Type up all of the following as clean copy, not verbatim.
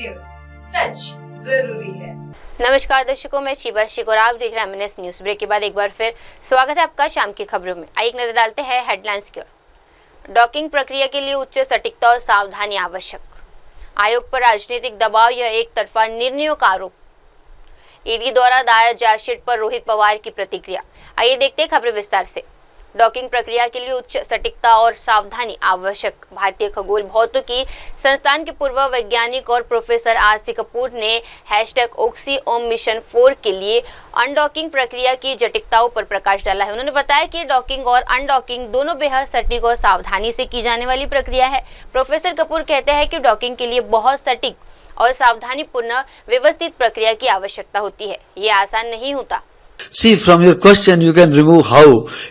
News, सच जरूरी है। नमस्कार दर्शकों, मैं शिवा शेख और आप देख रहे हैं एमएनएस न्यूज। ब्रेक के बाद एक बार फिर स्वागत है आपका शाम की खबरों में। आइए एक नजर डालते हैं हेडलाइंस की ओर। डॉकिंग प्रक्रिया के लिए उच्च सटीकता और सावधानी आवश्यक। आयोग पर राजनीतिक दबाव या एक तरफा निर्णयों का आरोप। ईडी द्वारा दायर चार्जशीट पर रोहित पवार की प्रतिक्रिया। आइए देखते हैं खबरें विस्तार से। डॉकिंग प्रक्रिया के लिए उच्च सटीकता और सावधानी आवश्यक। भारतीय खगोल भौतिकी संस्थान के पूर्व वैज्ञानिक और प्रोफेसर आरसी कपूर ने #OxyOm मिशन 4 के लिए अनडॉकिंग प्रक्रिया की जटिलताओं पर प्रकाश डाला है। उन्होंने बताया कि डॉकिंग और अनडॉकिंग दोनों बेहद सटीक और सावधानी से की जाने वाली प्रक्रिया है। प्रोफेसर कपूर कहते हैं कि डॉकिंग के लिए बहुत सटीक और सावधानीपूर्ण व्यवस्थित प्रक्रिया की आवश्यकता होती है। ये आसान नहीं होता। See, from your question, you can remove how.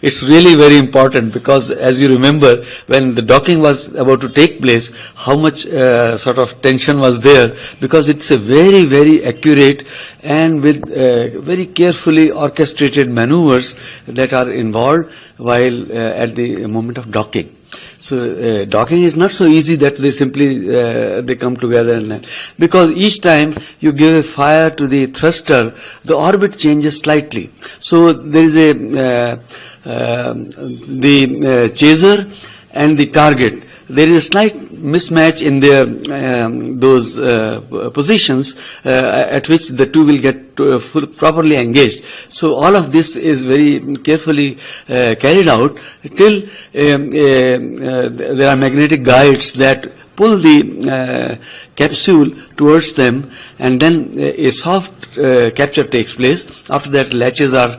It's really very important because, as you remember, when the docking was about to take place, how much sort of tension was there, because it's a very, very accurate and with very carefully orchestrated maneuvers that are involved while at the moment of docking. So docking is not so easy that they simply they come together and land. Because each time you give a fire to the thruster, the orbit changes slightly. So there is the chaser and the target. There is a slight mismatch in their those positions at which the two will get properly engaged. So all of this is very carefully carried out till there are magnetic guides that pull the capsule towards them, and then a soft capture takes place. After that, latches are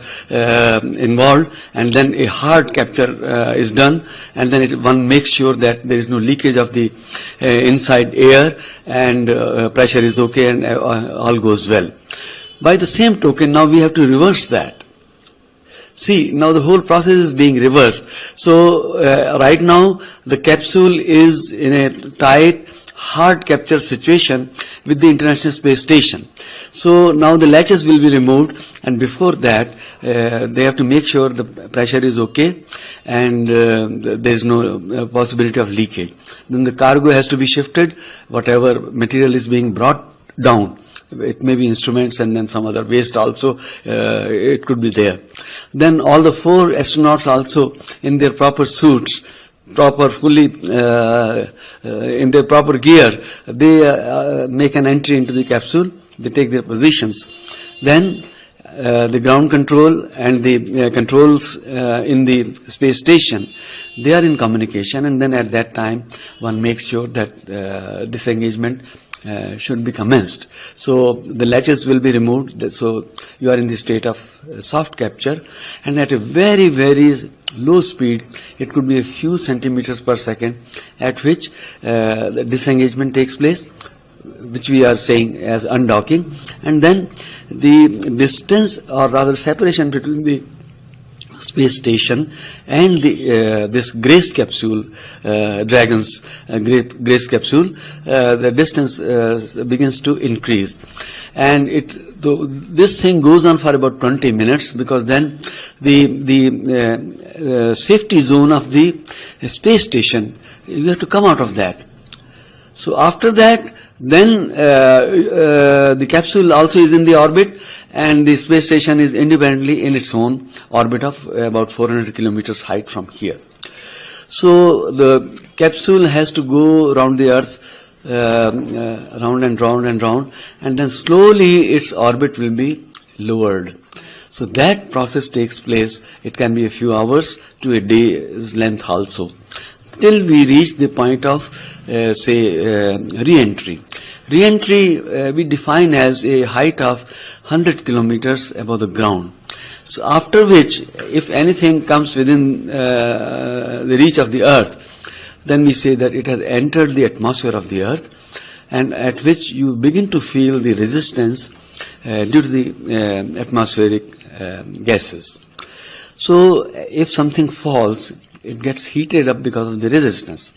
involved, and then a hard capture is done, and then one makes sure that there is no leakage of the inside air, and pressure is okay, and all goes well. By the same token, now we have to reverse that. See, now the whole process is being reversed. So right now the capsule is in a tight, hard capture situation with the International Space Station. So now the latches will be removed, and before that they have to make sure the pressure is okay and there is no possibility of leakage. Then the cargo has to be shifted, whatever material is being brought down. It may be instruments and then some other waste also, it could be there. Then all the 4 astronauts also in their proper suits, fully in their proper gear, they make an entry into the capsule, they take their positions. Then the ground control and the controls in the space station, they are in communication, and then at that time one makes sure that disengagement should be commenced. So the latches will be removed, so you are in the state of soft capture, and at a very, very low speed, it could be a few centimeters per second, at which the disengagement takes place, which we are saying as undocking, and then the distance, or rather separation between the space station and the this Grace capsule, Dragon's Grace capsule, the distance begins to increase, and this thing goes on for about 20 minutes, because then the safety zone of the space station, you have to come out of that. So after that, then the capsule also is in the orbit, and the space station is independently in its own orbit of about 400 kilometers height from here. So the capsule has to go around the Earth, round and round and round, and then slowly its orbit will be lowered. So that process takes place. It can be a few hours to a day's length also, till we reach the point of re-entry. Re-entry we define as a height of 100 kilometers above the ground. So after which, if anything comes within the reach of the Earth, then we say that it has entered the atmosphere of the Earth, and at which you begin to feel the resistance due to the atmospheric gases. So if something falls, it gets heated up because of the resistance.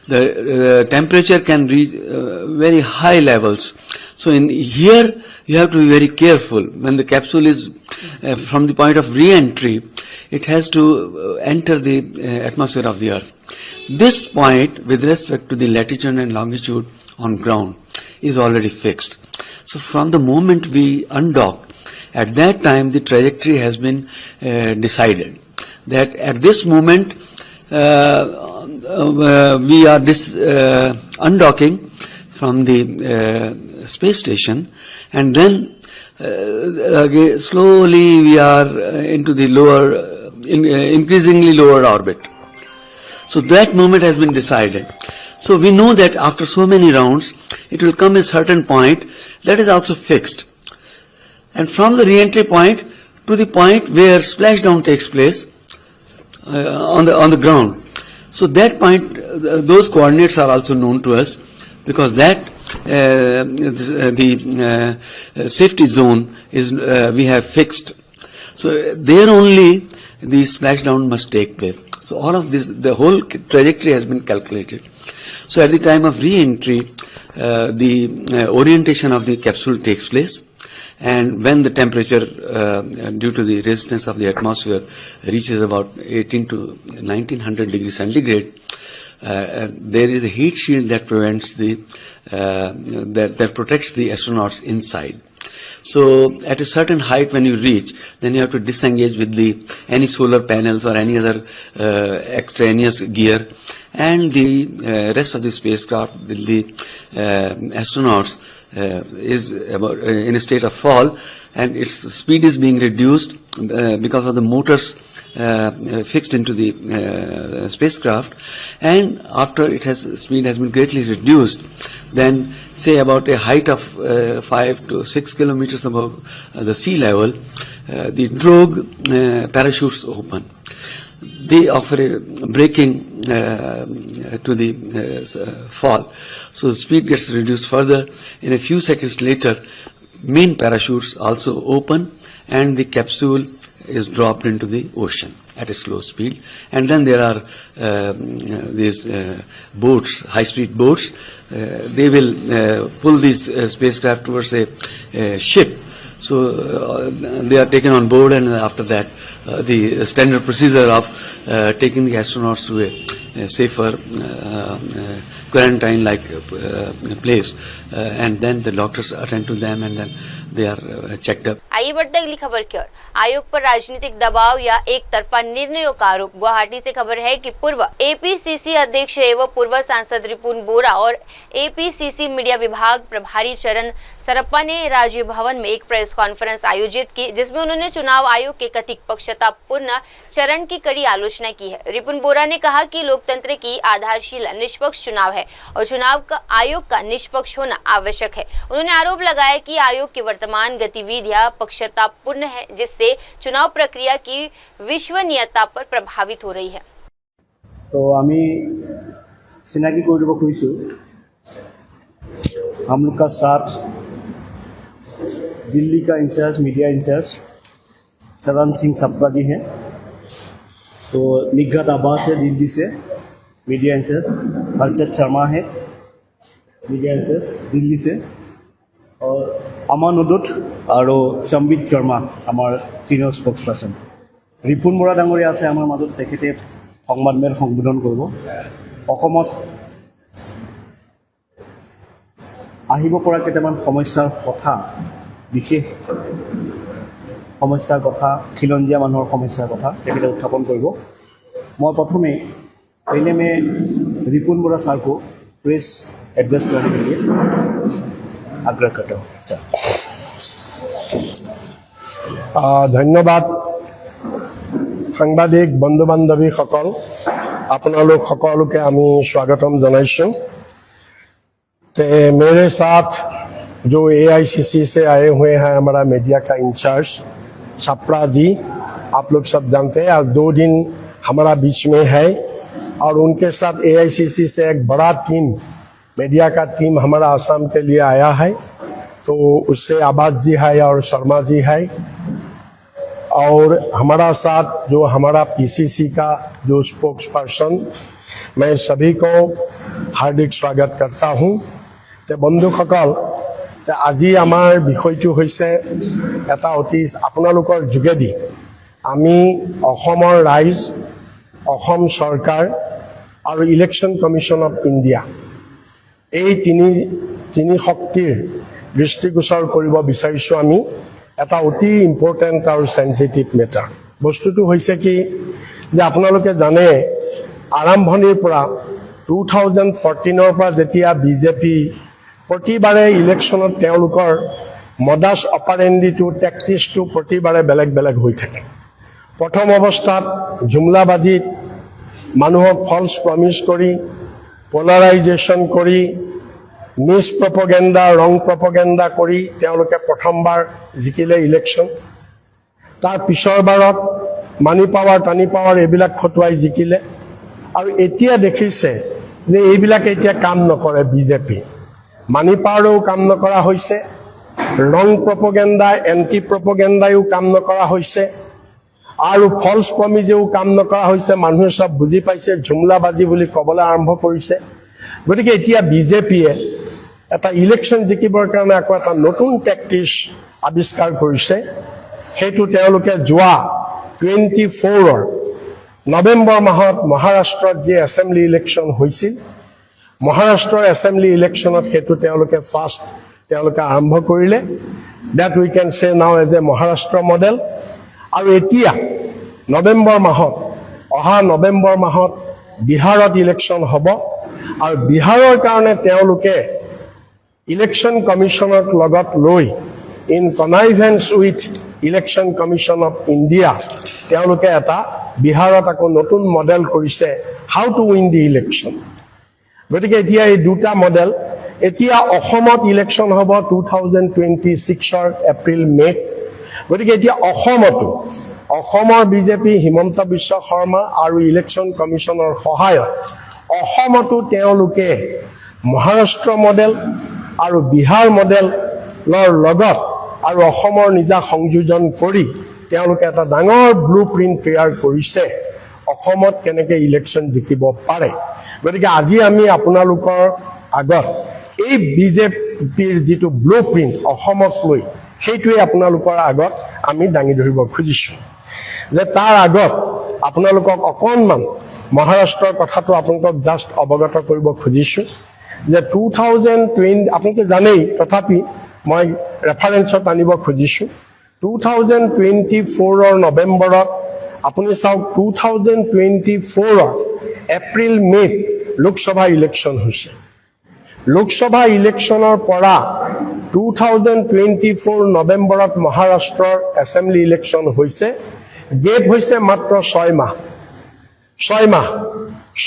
The temperature can reach very high levels. So in here you have to be very careful. When the capsule is from the point of re-entry, it has to enter the atmosphere of the Earth. This point, with respect to the latitude and longitude on ground, is already fixed. So from the moment we undock, at that time the trajectory has been decided. That at this moment we are undocking from the space station, and then slowly we are into the lower, increasingly lower orbit. So that moment has been decided. So we know that after so many rounds, it will come a certain point that is also fixed. And from the re-entry point to the point where splashdown takes place on the ground. So that point, those coordinates are also known to us, because that the safety zone is we have fixed. So there only the splashdown must take place. So all of this, the whole trajectory has been calculated. So at the time of re-entry, the orientation of the capsule takes place, and when the temperature due to the resistance of the atmosphere reaches about 18 to 1900 degrees centigrade, there is a heat shield that prevents the that protects the astronauts inside. So at a certain height when you reach, then you have to disengage with any solar panels or any other extraneous gear, and the rest of the spacecraft with the astronauts is about in a state of fall, and its speed is being reduced because of the motors fixed into the spacecraft, and after speed has been greatly reduced, then say about a height of 5 to 6 kilometers above the sea level, the drogue parachutes open. They offer a braking to the fall, so the speed gets reduced further. In a few seconds later, main parachutes also open, and the capsule is dropped into the ocean at a slow speed. And then there are these boats, high-speed boats. They will pull these spacecraft towards a ship. So they are taken on board, and after that, the standard procedure of taking the astronauts to a safer quarantine-like place, and then the doctors attend to them, and then they are checked up. आइए बढ़ते अगली खबर की ओर। आयोग पर राजनीतिक दबाव या एक तरफा निर्णयों का आरोप। गुवाहाटी से खबर है कि पूर्व एपीसीसी अध्यक्ष एवं पूर्व सांसद रिपुन बोरा और एपीसीसी मीडिया विभाग प्रभारी चरण सरप्पा ने राजीव भवन में एक प्रेस कॉन्फ्रेंस आयोजित की, जिसमें उन्होंने चुनाव आयोग के कथित पक्षपातपूर्ण चरण की कड़ी आलोचना की है। रिपुन बोरा ने कहा कि लोकतंत्र की आधारशिला निष्पक्ष चुनाव है और चुनाव का आयोग का निष्पक्ष होना आवश्यक है। उन्होंने आरोप लगाया कि आयोग की वर्तमान गतिविधियां पक्षपातपूर्ण है, जिससे चुनाव प्रक्रिया की विश्वसनीयता पर प्रभावित हो रही है। तो आमी चिनाकी कर खुजिशु हम लोग का साथ दिल्ली का इंचार्ज मीडिया इंचार्ज चरण सिंह छपरा जी हैं। तो निघत आवास है दिल्ली से मीडिया इंचार्ज, हर्षद शर्मा है मीडिया इंचार्ज दिल्ली से, और अमान उदुत और संबित शर्मा आमार सीनियर स्पोक्स पर्सन। रिपुन बोरा डांगरिया आछे आमार माजत, तेखेते संबादमेल सम्बोधन करब। अসমत आहिब परा केइटामान समस्यार कथा, विशेष समस्यार कथा, खिलंजिया मानुहर समस्यार कथा तेखेते उत्थापन करब। मैं प्रथमे पहले मैं रिपुन बोरा सार को प्रेस एड्रेस करने के लिए आग्रह करता हूँ। धन्यवाद সাংবাদিক বন্ধু বান্ধৱীসকল, আপোনালোক সকলোকে আমি স্বাগতম জনাইছোঁ। मेरे साथ जो AICC से आए हुए हैं हमारा मीडिया का इंचार्ज छपरा जी, आप लोग सब जानते हैं आज 2 दिन हमारा बीच में है, और उनके साथ AICC से एक बड़ा टीम, मीडिया का टीम हमारा आसाम के लिए आया है। तो उससे आबाद जी है और शर्मा जी है, और हमारा साथ जो हमारा PCC का जो स्पोक्स पर्सन, मैं सभी को हार्दिक स्वागत करता हूँ। तो बंधुসকল, আজি আমাৰ বিষয়টো হৈছে এটা অতি আপোনালোকৰ যোগেদি আমি অসমৰ ৰাইজ, অসম চৰকাৰ আৰু ইলেকশ্যন কমিশ্যন অফ ইণ্ডিয়া এই তিনি শক্তিৰ দৃষ্টিগোচৰ কৰিব বিচাৰিছোঁ আমি এটা অতি ইম্পৰ্টেণ্ট আৰু সেনচিটিভ মেটাৰ বস্তুটো হৈছে কি যে আপোনালোকে জানে আৰম্ভণিৰ পৰা 2014 পৰা যেতিয়া বিজেপি প্ৰতিবাৰে ইলেকশ্যনত তেওঁলোকৰ মডাছ অপাৰেণ্ডিটো টেকটিক্সটো প্ৰতিবাৰে বেলেগ বেলেগ হৈ থাকে প্ৰথম অৱস্থাত জুমলাবাজিত মানুহক ফলছ প্ৰমিছ কৰি পোলাৰাইজেশ্যন কৰি মিছ প্ৰপগেণ্ডা ৰং প্ৰপগেণ্ডা কৰি তেওঁলোকে প্ৰথমবাৰ জিকিলে ইলেকশ্যন তাৰ পিছৰ বাৰত মানি পাৱাৰ টানি পাৱাৰ এইবিলাক খটুৱাই জিকিলে আৰু এতিয়া দেখিছে যে এইবিলাক এতিয়া কাম নকৰে বিজেপি মানি পাৱাৰেও কাম নকৰা হৈছে ৰং প্ৰপগেণ্ডা এণ্টি প্ৰপগেণ্ডায়ো কাম নকৰা হৈছে আৰু ফলছ প্ৰমিজেও কাম নকৰা হৈছে মানুহে সব বুজি পাইছে জুমলাবাজি বুলি ক'বলৈ আৰম্ভ কৰিছে গতিকে এতিয়া বিজেপিয়ে এটা ইলেকশ্যন জিকিবৰ কাৰণে আকৌ এটা নতুন টেকটিক্স আৱিষ্কাৰ কৰিছে সেইটো তেওঁলোকে যোৱা 24 নৱেম্বৰ মাহত মহাৰাষ্ট্ৰত যে এছেম্বলি ইলেকশ্যন হৈছিল মহাৰাষ্ট্ৰৰ এছেম্বলি ইলেকশ্যনত সেইটো তেওঁলোকে ফাৰ্ষ্ট তেওঁলোকে আৰম্ভ কৰিলে that we can say now as a Maharashtra model আৰু এতিয়া নৱেম্বৰ মাহত অহা নৱেম্বৰ মাহত বিহাৰত ইলেকশ্যন হ'ব আৰু বিহাৰৰ কাৰণে তেওঁলোকে ইলেকশ্যন কমিশ্যনক লগত লৈ in connivance with election commission of India তেওঁলোকে এটা বিহাৰত আকৌ নতুন মডেল কৰিছে how to win the election গতিকে এতিয়া এই দুটা মডেল এতিয়া অসমত ইলেকশ্যন হ'ব 2026 এপ্ৰিল মে গতিকে এতিয়া অসমৰ বিজেপি হিমন্ত বিশ্ব শৰ্মা আৰু ইলেকশ্যন কমিশ্যনৰ সহায়ত অসমতো তেওঁলোকে মহাৰাষ্ট্ৰ মডেল আৰু বিহাৰ মডেলৰ লগত আৰু অসমৰ নিজা সংযোজন কৰি তেওঁলোকে এটা ডাঙৰ ব্লুপ্ৰিণ্ট তৈয়াৰ কৰিছে অসমত কেনেকৈ ইলেকশ্যন জিকিব পাৰে গতিকে আজি আমি আপোনালোকৰ আগত এই বিজেপিৰ যিটো ব্লুপ্ৰিণ্ট অসমক লৈ সেইটোৱে আপোনালোকৰ আগত আমি দাঙি ধৰিব খুজিছোঁ যে তাৰ আগত আপোনালোকক অকণমান মহাৰাষ্ট্ৰৰ কথাটো আপোনালোকক জাষ্ট অৱগত কৰিব খুজিছোঁ যে 2020 আপোনালোকে জানেই তথাপি মই ৰেফাৰেঞ্চত আনিব খুজিছোঁ 2024 নৱেম্বৰত আপুনি চাওক 2024 এপ্ৰিল মে লোকসভা ইলেকশ্যন হৈছে লোকসভা ইলেকশ্যনৰ পৰা 2024 নৱেম্বৰত মহাৰাষ্ট্ৰৰ এছেম্বলি ইলেকশ্যন হৈছে গেপ হৈছে মাত্ৰ 6 মাহ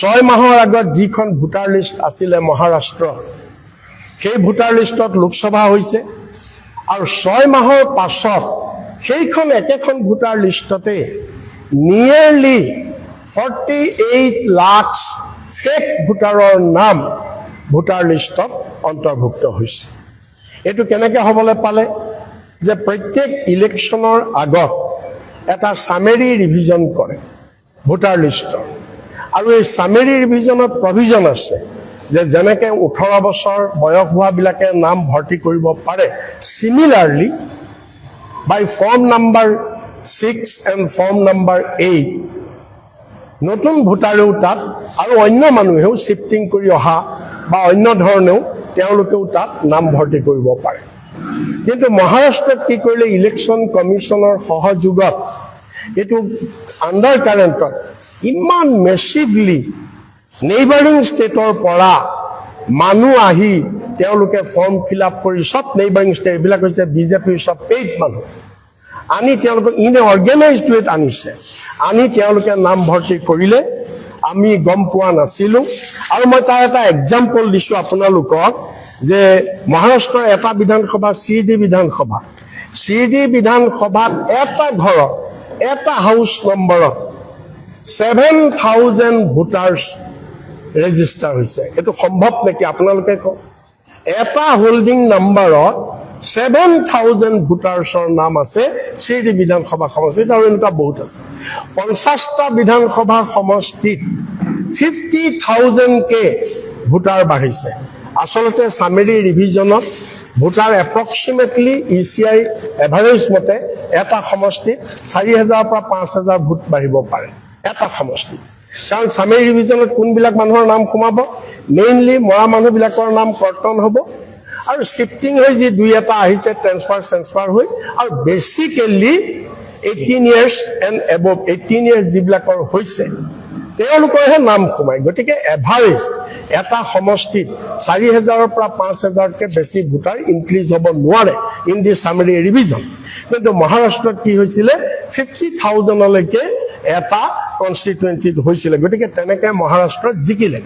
6 মাহৰ আগত যিখন ভোটাৰ লিষ্ট আছিলে মহাৰাষ্ট্ৰ সেই ভোটাৰ লিষ্টত লোকসভা হৈছে আৰু 6 মাহৰ পাছত সেইখন একেখন ভোটাৰ লিষ্টতে নিয়াৰলি 48 লাখ ফেক ভোটাৰৰ নাম ভোটাৰ লিষ্টত অন্তৰ্ভুক্ত হৈছে এটো কেনেকৈ হ'বলৈ পালে যে প্ৰত্যেক ইলেকশ্যনৰ আগত এটা সামেৰি ৰিভিজন কৰে ভোটাৰ লিষ্টৰ আৰু এই সামেৰি ৰিভিজনত প্ৰভিজন আছে যে যেনেকৈ 18 বছৰ বয়স হোৱাবিলাকে নাম ভৰ্তি কৰিব পাৰে similarly by form number 6 and form number 8 নতুন ভোটাৰেও তাত আৰু অন্য মানুহেও শিফটিং কৰি অহা বা অন্য ধৰণেও তেওঁলোকেও তাত নাম ভৰ্তি কৰিব পাৰে কিন্তু মহাৰাষ্ট্ৰত কি কৰিলে ইলেকশ্যন কমিশ্যনৰ সহযোগত এইটো আণ্ডাৰ কাৰেণ্টত ইমান মেচিভলি নেইবাৰিং ষ্টেটৰ পৰা মানুহ আহি তেওঁলোকে ফৰ্ম ফিল আপ কৰি সব নেইবাৰিং ষ্টেট এইবিলাক হৈছে বিজেপিৰ সব পেইড মানুহ আনি তেওঁলোকে ইন এ অৰ্গেনাইজড ৱেত আনিছে আনি তেওঁলোকে নাম ভৰ্তি কৰিলে আমি গম পোৱা নাছিলোঁ আৰু মই তাৰ এটা এক্সাম্পল দিছোঁ আপোনালোকক যে মহাৰাষ্ট্ৰৰ এটা বিধানসভা চিডি বিধানসভাত এটা ঘৰত এটা হাউচ নম্বৰত 7,000 ভোটাৰ্ছ ৰেজিষ্টাৰ হৈছে এইটো সম্ভৱ নেকি আপোনালোকে কওক এটা হোল্ডিং নম্বৰত 7,000 ভোটাৰ্ছৰ নাম আছে চিডি বিধানসভা সমষ্টিত আৰু এনেকুৱা বহুত আছে 50টা বিধানসভা সমষ্টিত 50,000 কে ভোটাৰ বাঢ়িছে আসলতে সামেৰি ৰিভিজনত ভোটাৰ এপ্ৰক্সিমেটলি ইচিআই এভাৰেজ মতে এটা সমষ্টিত 4,000 পৰা 5,000 ভোট বাঢ়িব পাৰে এটা সমষ্টি কাৰণ সামেৰি ৰিভিজনত কোনবিলাক মানুহৰ নাম সোমাব মেইনলি মৰা মানুহবিলাকৰ নাম কৰ্তন হ'ব আৰু শিফটিং হৈ যি দুই এটা আহিছে ট্ৰেন্সফাৰ হৈ আৰু basically 18 years and above 18 years যিবিলাকৰ হৈছে তেওঁলোকৰহে নাম সোমায় গতিকে এভাৰেজ এটা সমষ্টিত 4000 পৰা 5000 কে বেছি ভোটাৰ ইনক্ৰিজ হ'ব নোৱাৰে ইন দি সামাৰী ৰিভিজন কিন্তু মহাৰাষ্ট্ৰত কি হৈছিল 50000 লৈকে এটা কনস্টিটুৱেন্সিত হৈছিল গতিকে তেনেকৈ মহাৰাষ্ট্ৰত জিকিলে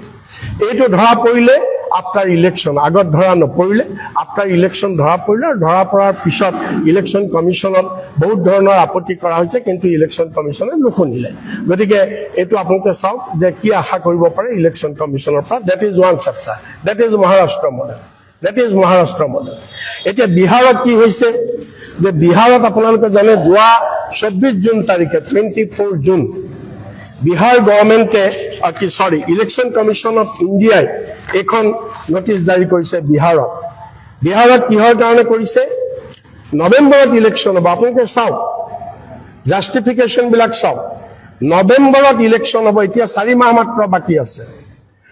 এইটো ধৰা পৰিলে আফটাৰ ইলেকশন আগত ধৰা নপৰিলে আফটাৰ ইলেকশন ধৰা পৰিলে ধৰা পৰাৰ পিছত ইলেকশন কমিশনত বহুত ধৰণৰ আপত্তি কৰা হৈছে কিন্তু ইলেকশন কমিশনে নুশুনিলে গতিকে এইটো আপোনালোকে চাওক যে কি আশা কৰিব পাৰে ইলেকশন কমিশনৰ পৰা that is one chapter that is Maharashtra model এতিয়া বিহাৰত কি হৈছে যে বিহাৰত আপোনালোকে জানে যোৱা 24 জুন তাৰিখে 24 জুন বিহাৰ গভৰ্ণমেণ্টে ইলেকশন কমিশন অফ ইণ্ডিয়াই এখন নোটিছ জাৰি কৰিছে বিহাৰত কিহৰ কাৰণে কৰিছে নৱেম্বৰত ইলেকশন হ'ব আপোনালোকে চাওক জাষ্টিফিকেশ্যন বিলাক চাওক নৱেম্বৰত ইলেকশন হ'ব এতিয়া 4 মাহ মাত্ৰ বাকী আছে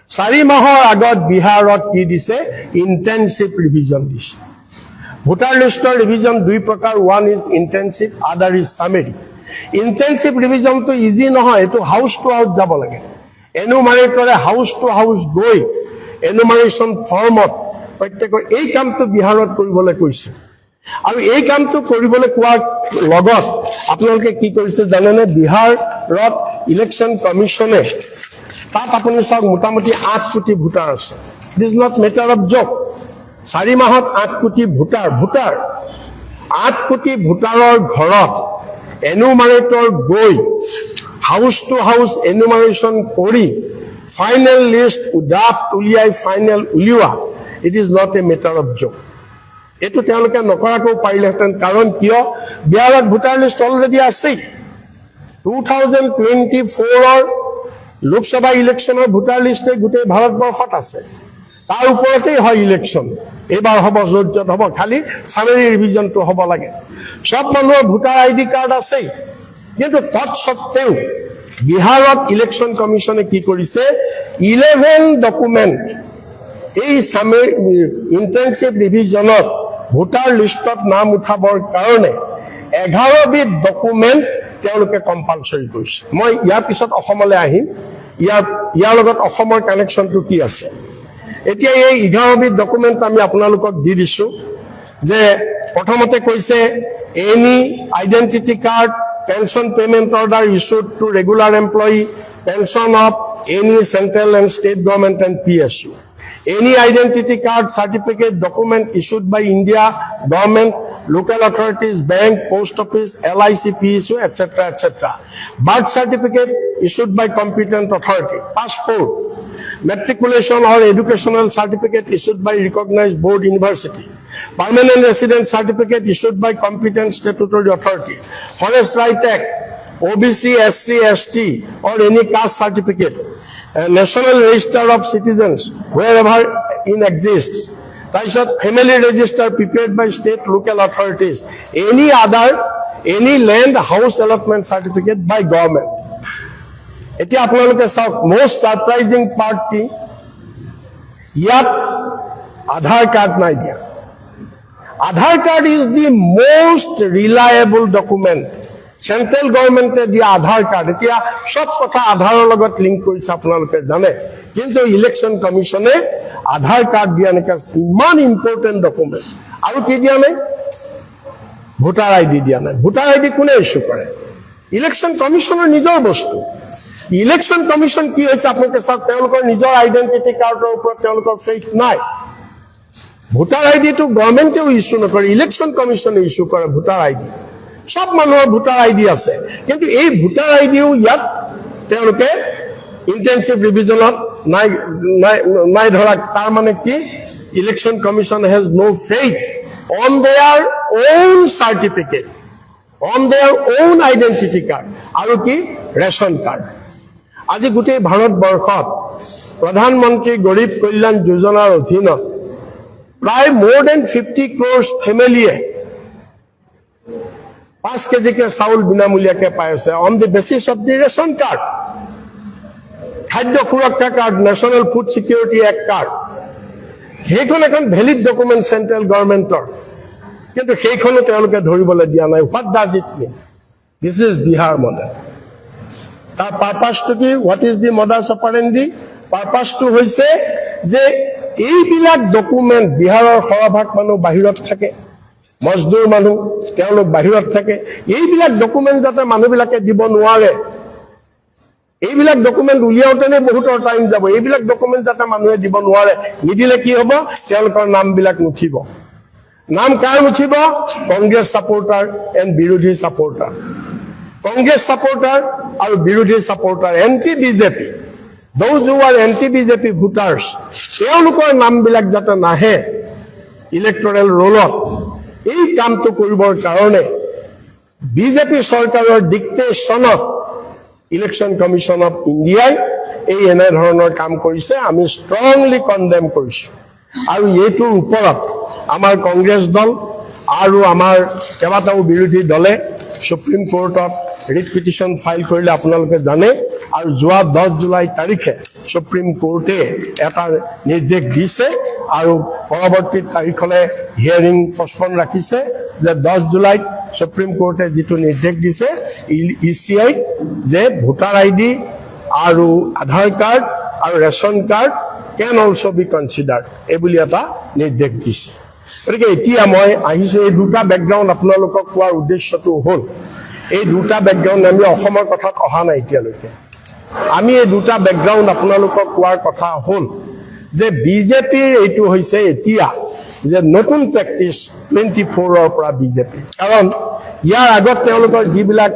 4 মাহৰ আগত বিহাৰত কি দিছে ইন্টেনসিভ ৰিভিজন দিছে ভোটাৰ লিষ্টৰ ৰিভিজন দুই প্ৰকাৰ ওৱান ইজ ইন্টেনসিভ আদাৰ ইজ সামেৰী ইন্টেনসিভ ৰিভিজন তো ইজি নহয় এটো হাউস টু হাউস যাব লাগে এনুমাৰেটৰে হাউস টু হাউস গৈ এনুমাৰেশন ফৰ্মত প্ৰত্যেকৰ এই কামটো বিহাৰত কৰিবলৈ কৈছে আৰু এই কামটো কৰিবলৈ কোৱাৰ লগত আপোনালোকে কি কৰিছে জানেনে বিহাৰত ইলেকশন কমিশনে তাত আপুনি চাওক মোটামুটি 8 কোটি ভোটাৰ আছে it is not matter of joke 4 মাহত 8 কোটি ভোটাৰ 8 কোটি ভোটাৰৰ ঘৰত এনুমাৰেটৰ গৈ হাউস টু হাউস এনুমাৰেশন কৰি ফাইনেল লিষ্ট ড্ৰাফট উলিয়াই ফাইনেল উলিওৱা it is not a matter of joke এটো তেওঁলোকে নকৰাকৈ পাৰিলেহেঁতেন কাৰণ কিয় বিহাৰত ভোটাৰ লিষ্ট অলৰেডি আছে 2024 লোকসভা ইলেকশনৰ ভোটাৰ লিষ্টে গোটেই ভাৰতবৰ্ষত আছে তাৰ ওপৰতেই হয় ইলেকশন এবাৰ হ'ব য'ত হ'ব খালি সামাৰী ৰিভিজনটো হ'ব লাগে সব মানুহৰ ভোটাৰ আইডি কাৰ্ড আছে কিন্তু তৎসত্ত্বেও বিহাৰত ইলেকশন কমিশনে কি কৰিছে 11 ডকুমেন্ট এই সামাৰী ইন্টেনসিভ ৰিভিজনত ভোটাৰ লিষ্টত নাম উঠাবৰ কাৰণে 11 বিধ ডকুমেন্ট তেওঁলোকে কম্পালসৰি কৰিছে মই ইয়াৰ পিছত অসমলৈ আহিম ইয়াৰ লগত অসমৰ কানেকশ্যনটো কি আছে এতিয়া এই 11 বিধ ডকুমেন্ট আমি আপোনালোকক দি দিছো যে প্ৰথমতে কৈছে any identity card pension payment order issued to regular employee pension of any central and state government and PSU any identity card certificate document issued by India government local authorities bank post office LIC PSU etc birth certificate issued by competent authority passport matriculation or educational certificate issued by recognized board university permanent residence certificate issued by competent statutory authority forest right act OBC SC ST or any caste certificate national register of citizens wherever it exists family register prepared by state local authorities any land house allotment certificate by government এতিয়া আপোনালোকে চাওক most surprising part কি ইয়াত আধাৰ card নাই দিয়া Aadhaar card is the most reliable document central গভৰ্ণমেণ্টে দিয়া Aadhaar card এতিয়া সব কথা আধাৰৰ লগত লিংক কৰিছে আপোনালোকে জানে কিন্তু ইলেকশন কমিশনে আধাৰ কাৰ্ড দিয়া নেকি ইমান ইম্পৰ্টেন্ট ডকুমেন্ট আৰু কি দিয়া নাই ভোটাৰ আইডি দিয়া নাই ভোটাৰ আইডি কোনে ইস্যু কৰে ইলেকশন কমিশনৰ নিজৰ বস্তু ইলেকশন কমিশন কি হৈছে আপোনালোকে চাওক তেওঁলোকৰ নিজৰ আইডেন্টিটি কাৰ্ডৰ ওপৰত তেওঁলোকৰ ফেইথ নাই ভোটাৰ আইডি তো গভৰ্ণমেণ্টেও ইস্যু নকৰে ইলেকশন কমিশনে ইস্যু কৰে ভোটাৰ আইডি সব মানুহৰ ভোটাৰ আইডি আছে কিন্তু এই ভোটাৰ আইডিও ইয়াত তেওঁলোকে ইন্টেনসিভ ৰিভিজনত নাই ধৰা তাৰ মানে কি election commission has no faith on their own certificate on their own identity card আৰু কি ৰেশন কাৰ্ড আজি গোটেই ভাৰতবৰ্ষত প্ৰধানমন্ত্ৰী গৰীব কল্যাণ যোজনাৰ অধীনত প্ৰায় more than 50 crores ফেমিলিয়ে 5 কেজি কে চাউল বিনামূলীয়াকৈ পাই আছে on the basis of the ration card খাদ্য সুৰক্ষা card national food security act card সেইখন এখন ভেলিড ডকুমেণ্ট চেণ্ট্ৰেল গভৰ্ণমেণ্টৰ, কিন্তু সেইখনো তেওঁলোকে ধৰিবলৈ দিয়া নাই। What does it mean? This is Bihar model. তাৰ পাৰ্পাছটো কি? What is the modus operandi? পাৰ্পাছটো হৈছে যে এইবিলাক ডকুমেণ্ট, বিহাৰৰ সৰহভাগ মানুহ বাহিৰত থাকে, মজদুৰ মানুহ, তেওঁলোক বাহিৰত থাকে, এইবিলাক ডকুমেণ্ট যাতে মানুহবিলাকে দিব নোৱাৰে, এইবিলাক ডকুমেণ্ট উলিয়াওঁতেনে বহুতৰ টাইম যাব, এইবিলাক ডকুমেণ্ট যাতে মানুহে দিব নোৱাৰে, নিদিলে কি হ'ব? তেওঁলোকৰ নামবিলাক নুঠিব। নাম কাৰ নুঠিব? কংগ্ৰেছ ছাপোৰ্টাৰ এণ্ড বিৰোধী ছাপোৰ্টাৰ। কংগ্ৰেছ ছাপোৰ্টাৰ আৰু বিৰোধী supporter, anti BJP, those who are anti-BJP voters, তেওঁলোকৰ নামবিলাক যাতে নাহে ইলেক্টৰেল ৰোলত, এই কামটো কৰিবৰ কাৰণে বিজেপি চৰকাৰৰ ডিক্টেশ্যনত ইলেকশ্যন কমিশ্যন অফ ইণ্ডিয়াই এই এনেধৰণৰ কাম কৰিছে। আমি ষ্ট্ৰংলি কণ্ডেম কৰিছোঁ। আৰু এইটোৰ ওপৰত আমাৰ কংগ্ৰেছ দল আৰু আমাৰ কেইবাটাও বিৰোধী দলে সুপ্ৰিম কোৰ্টত ৰিট পিটিশ্যন ফাইল কৰিলে আপোনালোকে জানে। আৰু যোৱা 10 জুলাই তাৰিখে সুপ্ৰিম কোৰ্টে এটা নিৰ্দেশ দিছে আৰু পৰৱৰ্তী তাৰিখলৈ হিয়াৰিং পষ্টপন ৰাখিছে যে 10 জুলাইত সুপ্ৰিম কোৰ্টে যিটো নিৰ্দেশ দিছে ECI যে ভোটাৰ ID আৰু আধাৰ কাৰ্ড আৰু ৰেচন কাৰ্ড কেন অলছ' বি কনচিডাৰ্ড, এইবুলি এটা নিৰ্দেশ দিছে। গতিকে এতিয়া মই আহিছোঁ, এই দুটা বেকগ্ৰাউণ্ড আপোনালোকক কোৱাৰ উদ্দেশ্যটো হ'ল, এই দুটা বেকগ্ৰাউণ্ড আমি অসমৰ কথাত অহা নাই এতিয়ালৈকে। আমি এই দুটা বেকগ্ৰাউণ্ড আপোনালোকক কোৱাৰ কথা হ'ল যে বিজেপিৰ এইটো হৈছে এতিয়া যে নতুন প্ৰেক্টিচ 24ৰ পৰা বিজেপি, কাৰণ ইয়াৰ আগত তেওঁলোকৰ যিবিলাক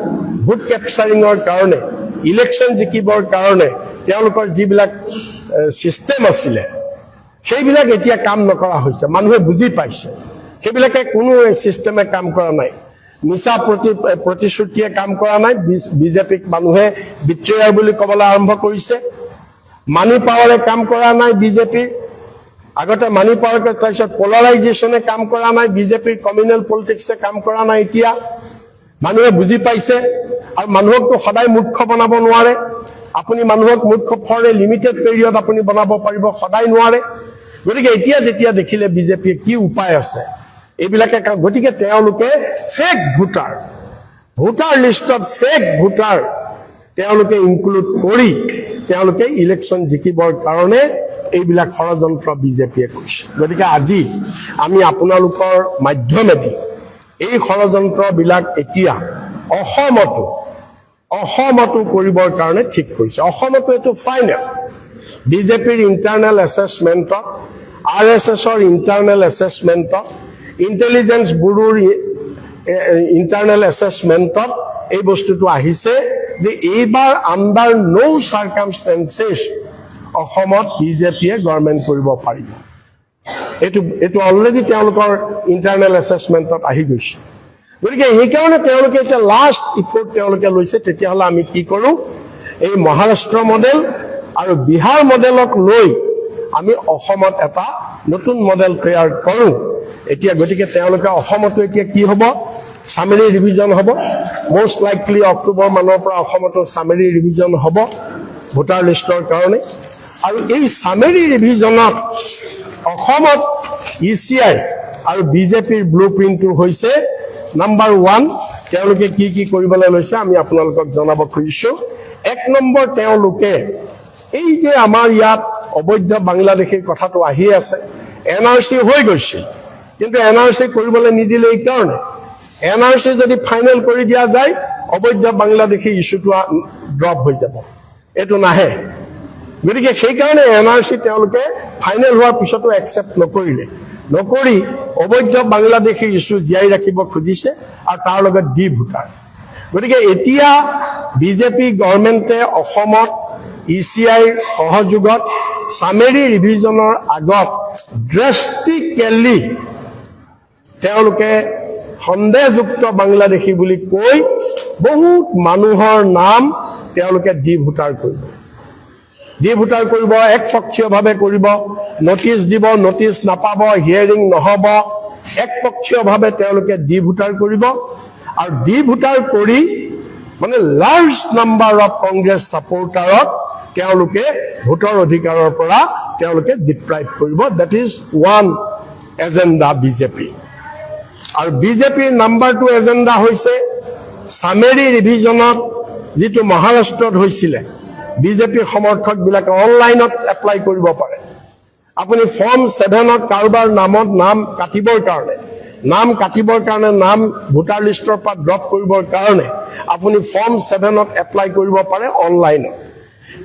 ভোট কেপচাৰিঙৰ কাৰণে, ইলেকশ্যন জিকিবৰ কাৰণে তেওঁলোকৰ যিবিলাক ছিষ্টেম আছিলে, সেইবিলাক এতিয়া কাম নকৰা হৈছে। মানুহে বুজি পাইছে সেইবিলাকে কোনো ছিষ্টেমে কাম কৰা নাই, মিছা প্ৰতিশ্ৰুতিয়ে কাম কৰা নাই। বিজেপিক মানুহে বিট্ৰেয়াৰ বুলি ক'বলৈ আৰম্ভ কৰিছে। মানি পাৱাৰে কাম কৰা নাই বিজেপিৰ, আগতে মানি পাৱাৰ, তাৰপিছত পলাৰাইজেশ্যনে কাম কৰা নাই, বিজেপিৰ কমিউনেল পলিটিক্সে কাম কৰা নাই। এতিয়া মানুহে বুজি পাইছে। আৰু মানুহকতো সদায় মূৰ্খ বনাব নোৱাৰে। আপুনি মানুহক মূৰ্খ ফৰ এ লিমিটেড পিৰিয়ড আপুনি বনাব পাৰিব, সদায় নোৱাৰে। গতিকে এতিয়া যেতিয়া দেখিলে বিজেপিয়ে কি উপায় আছে এইবিলাকে, গতিকে তেওঁলোকে ফেক ভোটাৰ লিষ্টত ফেক ভোটাৰ তেওঁলোকে ইনক্লুড কৰি তেওঁলোকে ইলেকশ্যন জিকিবৰ কাৰণে এইবিলাক ষড়যন্ত্ৰ বিজেপিয়ে কৰিছে। গতিকে আজি আমি আপোনালোকৰ মাধ্যমেদি এই ষড়যন্ত্ৰবিলাক এতিয়া অসমতো কৰিবৰ কাৰণে ঠিক কৰিছে। অসমতো এইটো ফাইনেল। বিজেপিৰ ইণ্টাৰনেল এছেছমেণ্টত, RSSৰ ইণ্টাৰনেল এছেছমেণ্টত, ইণ্টেলিজেঞ্চ ব্যুৰোৰ ইণ্টাৰনেল এছেছমেণ্টত এই বস্তুটো আহিছে যে এইবাৰ আণ্ডাৰ ন' চাৰ্কামষ্টেঞ্চেছ অসমত বিজেপিয়ে গভৰ্ণমেণ্ট কৰিব পাৰিব। এইটো অলৰেডি তেওঁলোকৰ ইণ্টাৰনেল এছেছমেণ্টত আহি গৈছে। গতিকে সেইকাৰণে তেওঁলোকে এতিয়া লাষ্ট ইফৰ্ট তেওঁলোকে লৈছে। তেতিয়াহ'লে আমি কি কৰোঁ, এই মহাৰাষ্ট্ৰ মডেল আৰু বিহাৰ মডেলক লৈ আমি অসমত এটা নতুন মডেল তৈয়াৰ কৰোঁ এতিয়া। গতিকে তেওঁলোকে অসমতো এতিয়া কি হ'ব, চামেৰী ৰিভিজন হ'ব। মষ্ট লাইকলি অক্টোবৰ মানৰ পৰা অসমতো চামেৰী ৰিভিজন হ'ব ভোটাৰ লিষ্টৰ কাৰণে। আৰু এই চামেৰী ৰিভিজনত অসমত ECI আৰু বিজেপিৰ ব্লু প্ৰিণ্টটো হৈছে নাম্বাৰ 1, তেওঁলোকে কি কি কৰিবলৈ লৈছে আমি আপোনালোকক জনাব খুজিছোঁ। 1 নম্বৰ, তেওঁলোকে এই যে আমাৰ ইয়াত অবৈধ বাংলাদেশীৰ কথাটো আহি আছে, NRC হৈ গৈছিল, কিন্তু NRC কৰিবলৈ নিদিলে এই কাৰণে। NRC যদি ফাইনেল কৰি দিয়া যায় অবৈধ বাংলাদেশী ইছ্যুটো ড্ৰপ হৈ যাব, এইটো নাহে। গতিকে সেইকাৰণে NRC তেওঁলোকে ফাইনেল হোৱাৰ পিছতো একচেপ্ট নকৰি অবৈধ বাংলাদেশী ইছ্যু জীয়াই ৰাখিব খুজিছে আৰু তাৰ লগত ভোটাৰ। গতিকে এতিয়া বিজেপি গভৰ্ণমেণ্টে অসমত ECIৰ সহযোগত চামেৰী ৰিভিজনৰ আগত ড্ৰেষ্টিকেলি তেওঁলোকে সন্দেহযুক্ত বাংলাদেশী বুলি কৈ বহুত মানুহৰ নাম তেওঁলোকে ভোটাৰ কৰিব, একপক্ষীয়ভাৱে কৰিব, নটিচ দিব, নটিচ নাপাব, হিয়াৰিং নহ'ব, একপক্ষীয়ভাৱে তেওঁলোকে ভোটাৰ কৰিব। আৰু ভোটাৰ কৰি মানে লাৰ্জ নাম্বাৰ অফ কংগ্ৰেছ ছাপোৰ্টাৰক তেওঁলোকে ভোটৰ অধিকাৰৰ পৰা তেওঁলোকে ডিপ্ৰাইভ কৰিব। That is one agenda BJP. আৰু বিজেপিৰ নাম্বাৰ 2 এজেণ্ডা হৈছে সামেৰী ৰিভিজনত যিটো মহাৰাষ্ট্ৰত হৈছিলে, বিজেপিৰ সমৰ্থকবিলাকে অনলাইনত এপ্লাই কৰিব পাৰে। আপুনি ফৰ্ম 7ত কাৰোবাৰ নামত নাম কাটিবৰ কাৰণে নাম ভোটাৰ লিষ্টৰ পৰা ড্ৰপ কৰিবৰ কাৰণে আপুনি ফৰ্ম 7ত এপ্লাই কৰিব পাৰে অনলাইনত।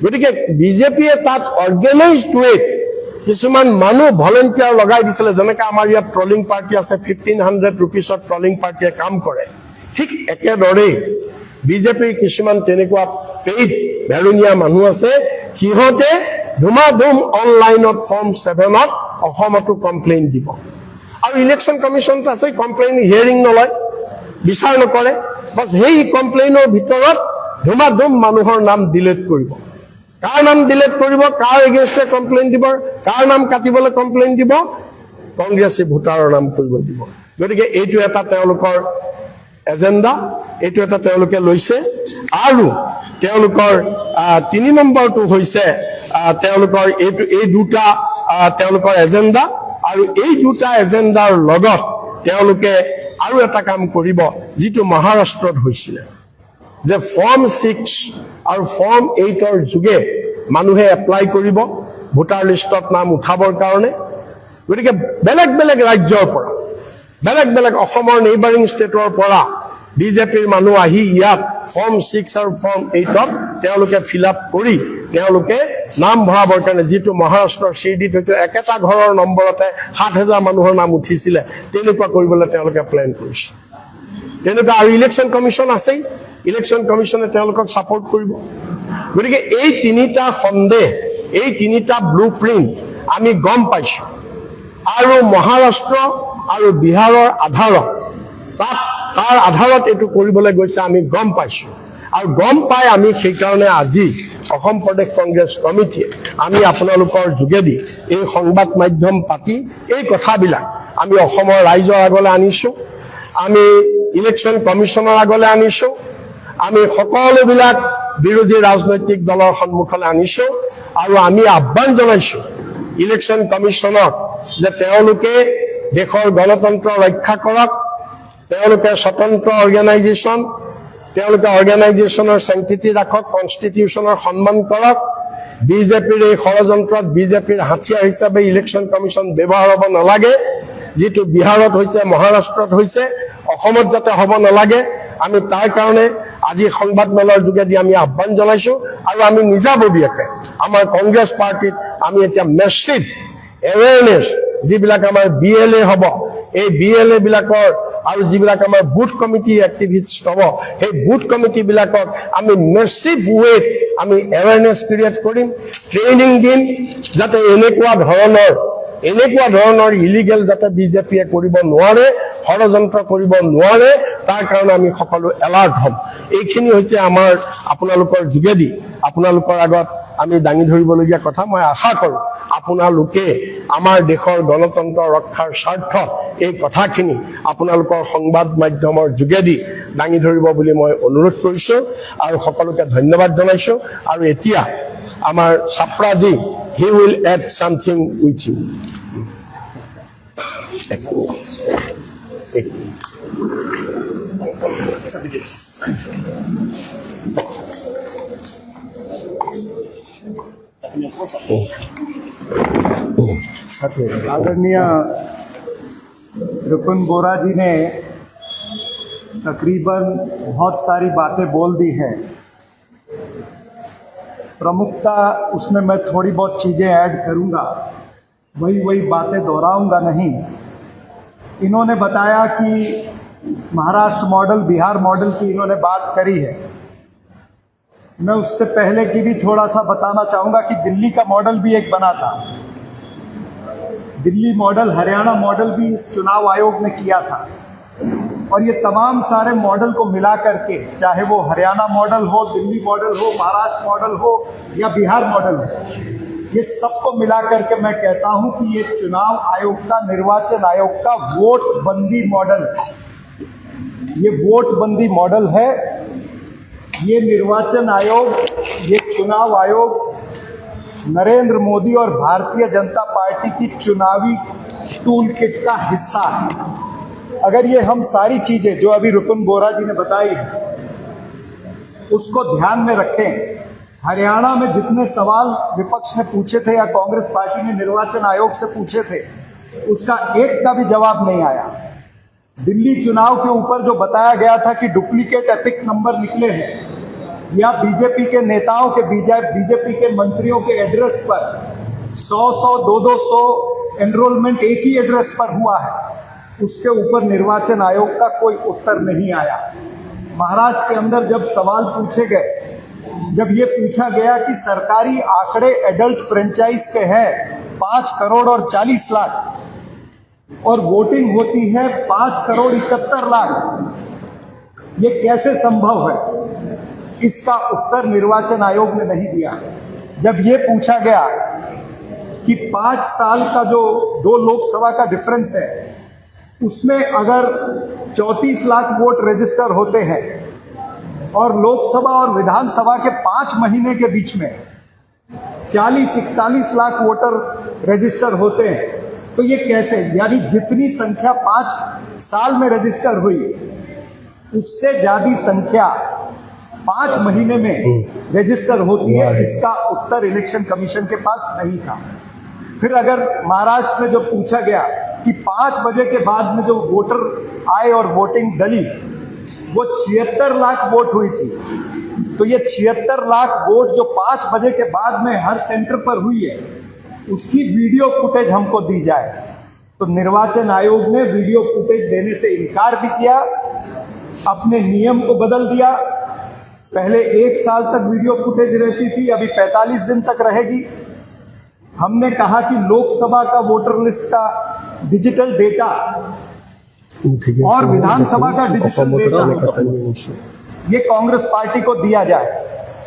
গতিকে বিজেপিয়ে তাত অৰ্গেনাইজড ৱেত কিছুমান মানুহ ভলেণ্টিয়াৰ লগাই দিছিলে, যেনেকৈ আমাৰ ইয়াত ট্ৰলিং পাৰ্টি আছে, 1500 ৰুপিছত ট্ৰলিং পাৰ্টিয়ে কাম কৰে। ঠিক একেদৰেই বিজেপিৰ কিছুমান তেনেকুৱা পেইড ভেৰুনীয়া মানুহ আছে, সিহঁতে ধুমাধুম অনলাইনত ফৰ্ম 7ত অসমতো কমপ্লেইন দিব। আৰু ইলেকশ্যন কমিশ্যনটো আছে, কমপ্লেইন হিয়াৰিং নলয়, বিচাৰ নকৰে, বাছ সেই কমপ্লেইনৰ ভিতৰত ধুমাধুম মানুহৰ নাম ডিলিট কৰিব। কাৰ নাম ডিলিট কৰিব, কাৰ এগেইনষ্টে কমপ্লেইন দিব, কাৰ নাম কাটিবলৈ কমপ্লেইন দিব, কংগ্ৰেছী ভোটাৰৰ নাম কৰিব দিব। গতিকে এইটো এটা তেওঁলোকৰ এজেণ্ডা, এইটো এটা তেওঁলোকে লৈছে। আৰু তেওঁলোকৰ 3 নম্বৰটো হৈছে তেওঁলোকৰ এই দুটা তেওঁলোকৰ এজেণ্ডা। আৰু এই দুটা এজেণ্ডাৰ লগত তেওঁলোকে আৰু এটা কাম কৰিব, যিটো মহাৰাষ্ট্ৰত হৈছিলে, যে ফৰ্ম 6 আৰু ফৰ্ম 8ৰ যোগে মানুহে এপ্লাই কৰিব ভোটাৰ লিষ্টত নাম উঠাবৰ কাৰণে। গতিকে বেলেগ বেলেগ ৰাজ্যৰ পৰা, বেলেগ বেলেগ অসমৰ নেইবাৰিং ষ্টেটৰ পৰা বিজেপিৰ মানুহ আহি ইয়াত ফৰ্ম 6 আৰু ফৰ্ম 8ত তেওঁলোকে ফিল আপ কৰি তেওঁলোকে নাম ভৰাবৰ কাৰণে, যিটো মহাৰাষ্ট্ৰৰ শিৰডিত হৈছে একেটা ঘৰৰ নম্বৰতে 7000 মানুহৰ নাম উঠিছিলে, তেনেকুৱা কৰিবলৈ তেওঁলোকে প্লেন কৰিছে। তেনেকুৱা আৰু ইলেকশ্যন কমিশ্যন আছেই, ইলেকশ্যন কমিশ্যনে তেওঁলোকক ছাপোৰ্ট কৰিব। গতিকে এই 3টা সন্দেহ, এই 3টা ব্লু প্ৰিণ্ট আমি গম পাইছো। আৰু মহাৰাষ্ট্ৰ আৰু বিহাৰৰ আধাৰত তাৰ আধাৰত এইটো কৰিবলৈ গৈছে আমি গম পাইছো। আৰু গম পাই আমি সেইকাৰণে আজি অসম প্ৰদেশ কংগ্ৰেছ কমিটিয়ে আমি আপোনালোকৰ যোগেদি এই সংবাদ মাধ্যম পাতি এই কথাবিলাক আমি অসমৰ ৰাইজৰ আগলৈ আনিছো, আমি ইলেকশ্যন কমিশ্যনৰ আগলৈ আনিছো, আমি সকলোবিলাক বিৰোধী ৰাজনৈতিক দলৰ সন্মুখলৈ আনিছো। আৰু আমি আহ্বান জনাইছো ইলেকশ্যন কমিশ্যনক যে তেওঁলোকে দেশৰ গণতন্ত্ৰ ৰক্ষা কৰক, তেওঁলোকে স্বতন্ত্ৰ অৰ্গেনাইজেশ্যন, তেওঁলোকে অৰ্গেনাইজেশ্যনৰ চেংটিটি ৰাখক, কনষ্টিটিউশ্যনৰ সন্মান কৰক। বিজেপিৰ এই ষড়যন্ত্ৰত বিজেপিৰ হাতিয়াৰ হিচাপে ইলেকশ্যন কমিশ্যন ব্যৱহাৰ হ'ব নালাগে। যিটো বিহাৰত হৈছে, মহাৰাষ্ট্ৰত হৈছে, অসমত যাতে হ'ব নালাগে, আমি তাৰ কাৰণে আজি সংবাদমেলৰ যোগেদি আমি আহ্বান জনাইছো। আৰু আমি নিজাববীয়াকৈ আমাৰ কংগ্ৰেছ পাৰ্টিত আমি এতিয়া মেছিভ এৱেৰনেছ, যিবিলাক আমাৰ BLA হ'ব, এই BLA বিলাকৰ আৰু যিবিলাক আমাৰ বুথ কমিটি এক্টিভিষ্ট হ'ব, সেই বুথ কমিটি বিলাকক আমি মেছিভ ৱেত আমি এৱেৰনেছ ক্ৰিয়েট কৰিম, ট্ৰেইনিং দিম, যাতে এনেকুৱা ধৰণৰ ইলিগেল যাতে বিজেপিয়ে কৰিব নোৱাৰে, ষড়যন্ত্ৰ কৰিব নোৱাৰে, তাৰ কাৰণে আমি সকলো এলাৰ্ট হ'ম। এইখিনি হৈছে আমাৰ আপোনালোকৰ যোগেদি আপোনালোকৰ আগত আমি দাঙি ধৰিবলগীয়া কথা। মই আশা কৰোঁ আপোনালোকে আমাৰ দেশৰ গণতন্ত্ৰ ৰক্ষাৰ স্বাৰ্থত এই কথাখিনি আপোনালোকৰ সংবাদ মাধ্যমৰ যোগেদি দাঙি ধৰিব বুলি মই অনুৰোধ কৰিছোঁ আৰু সকলোকে ধন্যবাদ জনাইছোঁ। আৰু এতিয়া আমাৰ চাপৰাজী, he will add something with you. आदरणीय रुकुन बोरा जी ने तकरीबन बहुत सारी बातें बोल दी हैं। प्रमुखता उसमें मैं थोड़ी बहुत चीज़ें ऐड करूंगा, वही बातें दोहराऊंगा नहीं। इन्होंने बताया कि महाराष्ट्र मॉडल, बिहार मॉडल की इन्होंने बात करी है। मैं उससे पहले की भी थोड़ा सा बताना चाहूँगा कि दिल्ली का मॉडल भी एक बना था। दिल्ली मॉडल, हरियाणा मॉडल भी इस चुनाव आयोग ने किया था। और ये तमाम सारे मॉडल को मिला करके, चाहे वो हरियाणा मॉडल हो, दिल्ली मॉडल हो, महाराष्ट्र मॉडल हो या बिहार मॉडल हो, ये सबको मिला करके मैं कहता हूं कि ये चुनाव आयोग का, निर्वाचन आयोग का वोट बंदी मॉडल, ये वोट बंदी मॉडल है। ये निर्वाचन आयोग, ये चुनाव आयोग नरेंद्र मोदी और भारतीय जनता पार्टी की चुनावी टूल किट का हिस्सा है। अगर ये हम सारी चीजें जो अभी रुपन बोरा जी ने बताई उसको ध्यान में रखें, हरियाणा में जितने सवाल विपक्ष ने पूछे थे या कांग्रेस पार्टी ने निर्वाचन आयोग से पूछे थे, उसका एक का भी जवाब नहीं आया। दिल्ली चुनाव के ऊपर जो बताया गया था कि डुप्लीकेट एपिक नंबर निकले हैं या बीजेपी के नेताओं के बीजेपी के मंत्रियों के एड्रेस पर 100 200 एनरोलमेंट एक ही एड्रेस पर हुआ है, उसके ऊपर निर्वाचन आयोग का कोई उत्तर नहीं आया। महाराष्ट्र के अंदर जब सवाल पूछे गए, जब ये पूछा गया कि सरकारी आंकड़े एडल्ट फ्रेंचाइज के हैं 5 करोड़ और 40 लाख और वोटिंग होती है 5 करोड़ 71 लाख, ये कैसे संभव है? इसका उत्तर निर्वाचन आयोग ने नहीं दिया। जब ये पूछा गया कि 5 साल का जो 2 लोकसभा का डिफरेंस है उसमें अगर 34 लाख वोट रजिस्टर होते हैं और लोकसभा और विधानसभा के 5 महीने के बीच में 40-41 लाख वोटर रजिस्टर होते हैं, तो ये कैसे? यानी जितनी संख्या 5 साल में रजिस्टर हुई उससे ज्यादा संख्या 5 महीने में रजिस्टर होती है। इसका उत्तर इलेक्शन कमीशन के पास नहीं था। फिर अगर महाराष्ट्र में जो पूछा गया कि 5 बजे के बाद में जो वोटर आए और वोटिंग डली वो 76 लाख वोट हुई थी, तो ये 76 लाख वोट जो 5 बजे के बाद में हर सेंटर पर हुई है उसकी वीडियो फुटेज हमको दी जाए। तो निर्वाचन आयोग ने वीडियो फुटेज देने से इनकार भी किया, अपने नियम को बदल दिया। पहले 1 साल तक वीडियो फुटेज रहती थी, अभी 45 दिन तक रहेगी। हमने कहा कि लोकसभा का वोटर लिस्ट का डिजिटल डेटा और विधानसभा का डिजिटल डेटा ये कांग्रेस पार्टी को दिया जाए,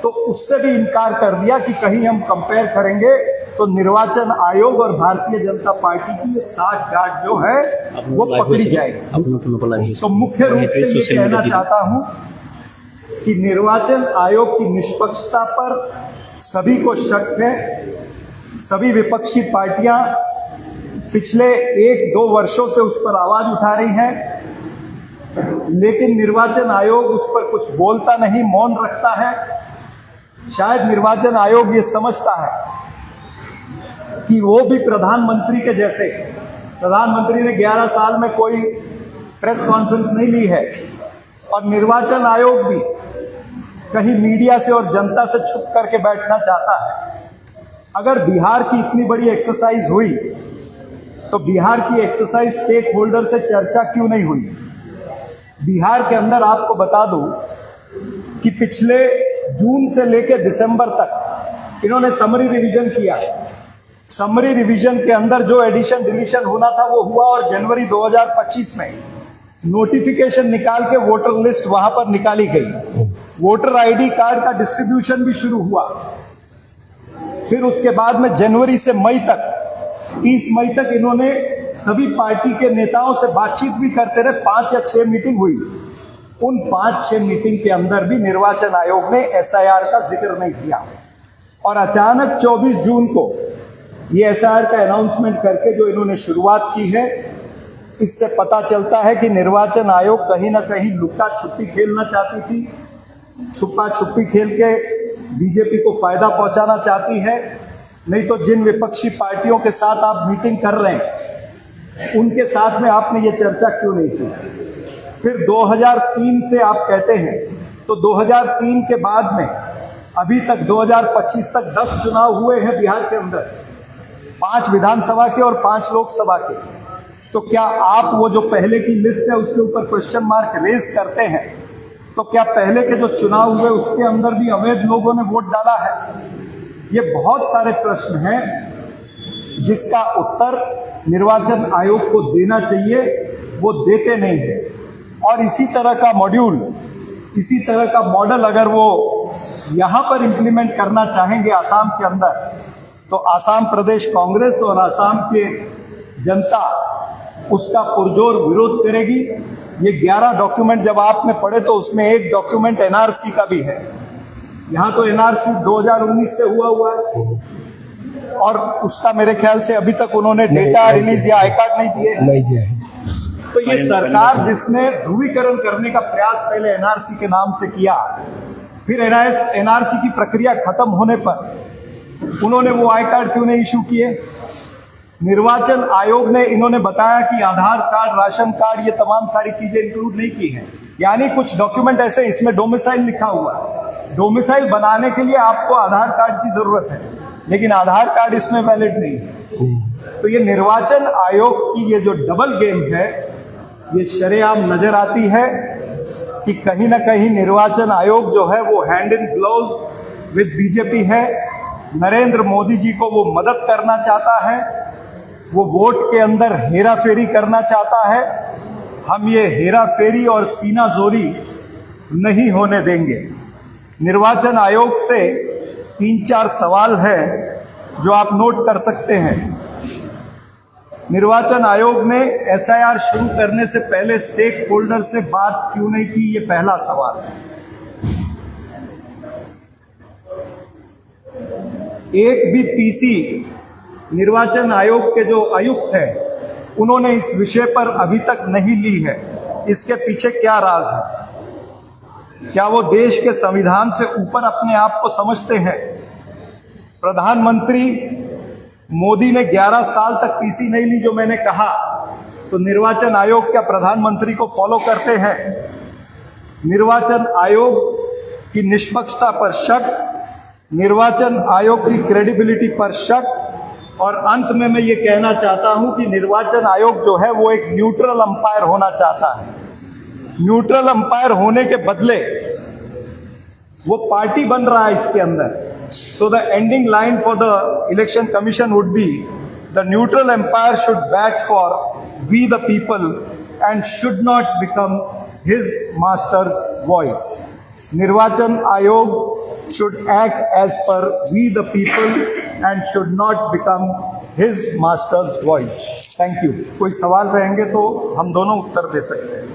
तो उससे भी इनकार कर दिया कि कहीं हम कंपेयर करेंगे तो निर्वाचन आयोग और भारतीय जनता पार्टी की ये साठगांठ जो है वो पकड़ी जाएगी। तो मुख्य रूप से ये कहना चाहता हूं कि निर्वाचन आयोग की निष्पक्षता पर सभी को शक है। सभी विपक्षी पार्टियां पिछले 1-2 वर्षों से उस पर आवाज उठा रही हैं, लेकिन निर्वाचन आयोग उस पर कुछ बोलता नहीं, मौन रखता है। शायद निर्वाचन आयोग ये समझता है कि वो भी प्रधानमंत्री के जैसे, प्रधानमंत्री ने 11 साल में कोई प्रेस कॉन्फ्रेंस नहीं ली है और निर्वाचन आयोग भी कहीं मीडिया से और जनता से छुप करके बैठना चाहता है। अगर बिहार की इतनी बड़ी एक्सरसाइज हुई तो बिहार की एक्सरसाइज स्टेक होल्डर से चर्चा क्यों नहीं हुई? बिहार के अंदर आपको बता दूं कि पिछले जून से लेकर दिसंबर तक इन्होंने समरी रिवीजन किया। समरी रिवीजन के अंदर जो एडिशन डिलीशन होना था वो हुआ और जनवरी 2025 में नोटिफिकेशन निकाल के वोटर लिस्ट वहां पर निकाली गई। वोटर आईडी कार्ड का डिस्ट्रीब्यूशन भी शुरू हुआ। फिर उसके बाद में जनवरी से मई तक, 30 मई तक इन्होंने सभी पार्टी के नेताओं से बातचीत भी करते रहे। 5 या 6 मीटिंग हुई। उन 5-6 मीटिंग के अंदर भी निर्वाचन आयोग ने SIR का जिक्र नहीं किया और अचानक 24 जून को ये SIR का अनाउंसमेंट करके जो इन्होंने शुरुआत की है, इससे पता चलता है कि निर्वाचन आयोग कहीं ना कहीं लुका छुपी खेलना चाहती थी। छुपा छुपी खेल के बीजेपी को फायदा पहुंचाना चाहती है। नहीं तो जिन विपक्षी पार्टियों के साथ आप मीटिंग कर रहे हैं उनके साथ में आपने ये चर्चा क्यों नहीं की? फिर 2003 से आप कहते हैं, तो 2003 के बाद में अभी तक 2025 तक 10 चुनाव हुए हैं बिहार के अंदर, 5 विधानसभा के और 5 लोकसभा के। तो क्या आप वो जो पहले की लिस्ट है उसके ऊपर क्वेश्चन मार्क रेज करते हैं? तो क्या पहले के जो चुनाव हुए उसके अंदर भी अवैध लोगों ने वोट डाला है? ये बहुत सारे प्रश्न हैं जिसका उत्तर निर्वाचन आयोग को देना चाहिए, वो देते नहीं है। और इसी तरह का मॉड्यूल, इसी तरह का मॉडल अगर वो यहां पर इंप्लीमेंट करना चाहेंगे आसाम के अंदर, तो आसाम प्रदेश कांग्रेस और आसाम के जनता उसका पुरजोर विरोध करेगी। ये 11 डॉक्यूमेंट जब आपने पढ़े तो उसमें एक डॉक्यूमेंट NRC का भी है। यहाँ तो NRC 2019 से हुआ है, और उसका मेरे ख्याल से अभी तक उन्होंने डेटा रिलीज या आई कार्ड नहीं दिए। नहीं दिया है। तो ये सरकार जिसने ध्रुवीकरण करने का प्रयास पहले एनआरसी के नाम से किया, फिर एनआरसी की प्रक्रिया खत्म होने पर उन्होंने वो आई कार्ड क्यों नहीं इशू किए? निर्वाचन आयोग ने इन्होंने बताया कि आधार कार्ड, राशन कार्ड, ये तमाम सारी चीजें इंक्लूड नहीं की हैं। यानी कुछ डॉक्यूमेंट ऐसे, इसमें डोमिसाइल लिखा हुआ है। डोमिसाइल बनाने के लिए आपको आधार कार्ड की जरूरत है, लेकिन आधार कार्ड इसमें वैलिड नहीं है। तो ये निर्वाचन आयोग की ये जो डबल गेम है, ये शरेआम नजर आती है कि कहीं ना कहीं निर्वाचन आयोग जो है वो hand in gloves with BJP है। नरेंद्र मोदी जी को वो मदद करना चाहता है, वो वोट के अंदर हेरा फेरी करना चाहता है। हम ये हेरा फेरी और सीना जोरी नहीं होने देंगे। निर्वाचन आयोग से 3-4 सवाल है जो आप नोट कर सकते हैं। निर्वाचन आयोग ने एसआईआर शुरू करने से पहले स्टेक होल्डर से बात क्यों नहीं की, ये पहला सवाल है। एक भी पीसी निर्वाचन आयोग के जो आयुक्त हैं, उन्होंने इस विषय पर अभी तक नहीं ली है। इसके पीछे क्या राज है? क्या वो देश के संविधान से ऊपर अपने आप को समझते हैं? प्रधानमंत्री मोदी ने 11 साल तक पीसी नहीं ली, जो मैंने कहा, तो निर्वाचन आयोग क्या प्रधानमंत्री को फॉलो करते हैं? निर्वाचन आयोग की निष्पक्षता पर शक, निर्वाचन आयोग की क्रेडिबिलिटी पर शक, और अंत में मैं ये कहना चाहता हूं कि निर्वाचन आयोग जो है वो एक न्यूट्रल अंपायर होना चाहता है। न्यूट्रल अंपायर होने के बदले वो पार्टी बन रहा है इसके अंदर। So the ending line for the election commission would be, the neutral umpire should bat for we the people and should not become his master's voice. Nirvachan Ayog should act as per we the people and should not become his master's voice. Thank you. कोई सवाल रहेंगे तो हम दोनों उत्तर दे सकते हैं।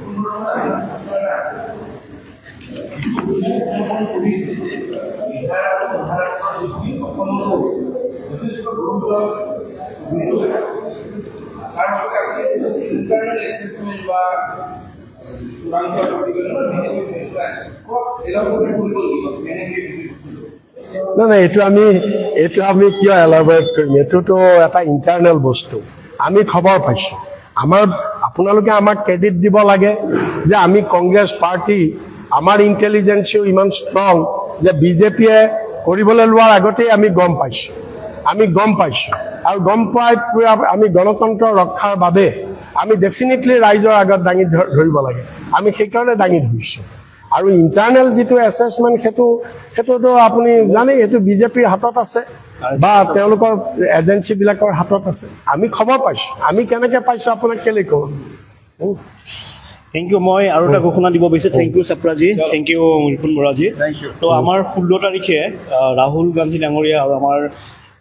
নাই, এইটো আমি কিয় এলাবৰেট কৰিম? এইটোতো এটা ইণ্টাৰনেল বস্তু। আমি খবৰ পাইছোঁ। আপোনালোকে আমাক ক্ৰেডিট দিব লাগে যে আমি কংগ্ৰেছ পাৰ্টি, আমাৰ ইণ্টেলিজেন্সিও ইমান ষ্ট্ৰং যে বিজেপিয়ে কৰিবলৈ লোৱাৰ আগতেই আমি গম পাইছোঁ। আৰু গম পাই আমি গণতন্ত্ৰ ৰক্ষাৰ বাবে আমি ডেফিনেটলি ৰাইজৰ আগত দাঙি ধৰিব লাগে। আমি সেইকাৰণে দাঙি ধৰিছোঁ। আৰু ইণ্টাৰনেল যিটো এছেছমেণ্ট, সেইটোতো আপুনি জানে, এইটো বিজেপিৰ হাতত আছে বা তেওঁলোকৰ এজেঞ্চিবিলাকৰ হাতত আছে। আমি খবৰ পাইছোঁ। আমি কেনেকৈ পাইছোঁ আপোনাক কেলৈ কওঁ? Thank you. মই আৰু এটা ঘোষণা দিব বিচাৰিছোঁ। থেংক ইউ চাপৰাজী, থেংক ইউ ৰিপুন বৰাজী। তো আমাৰ 16 তাৰিখে ৰাহুল গান্ধী ডাঙৰীয়া আৰু আমাৰ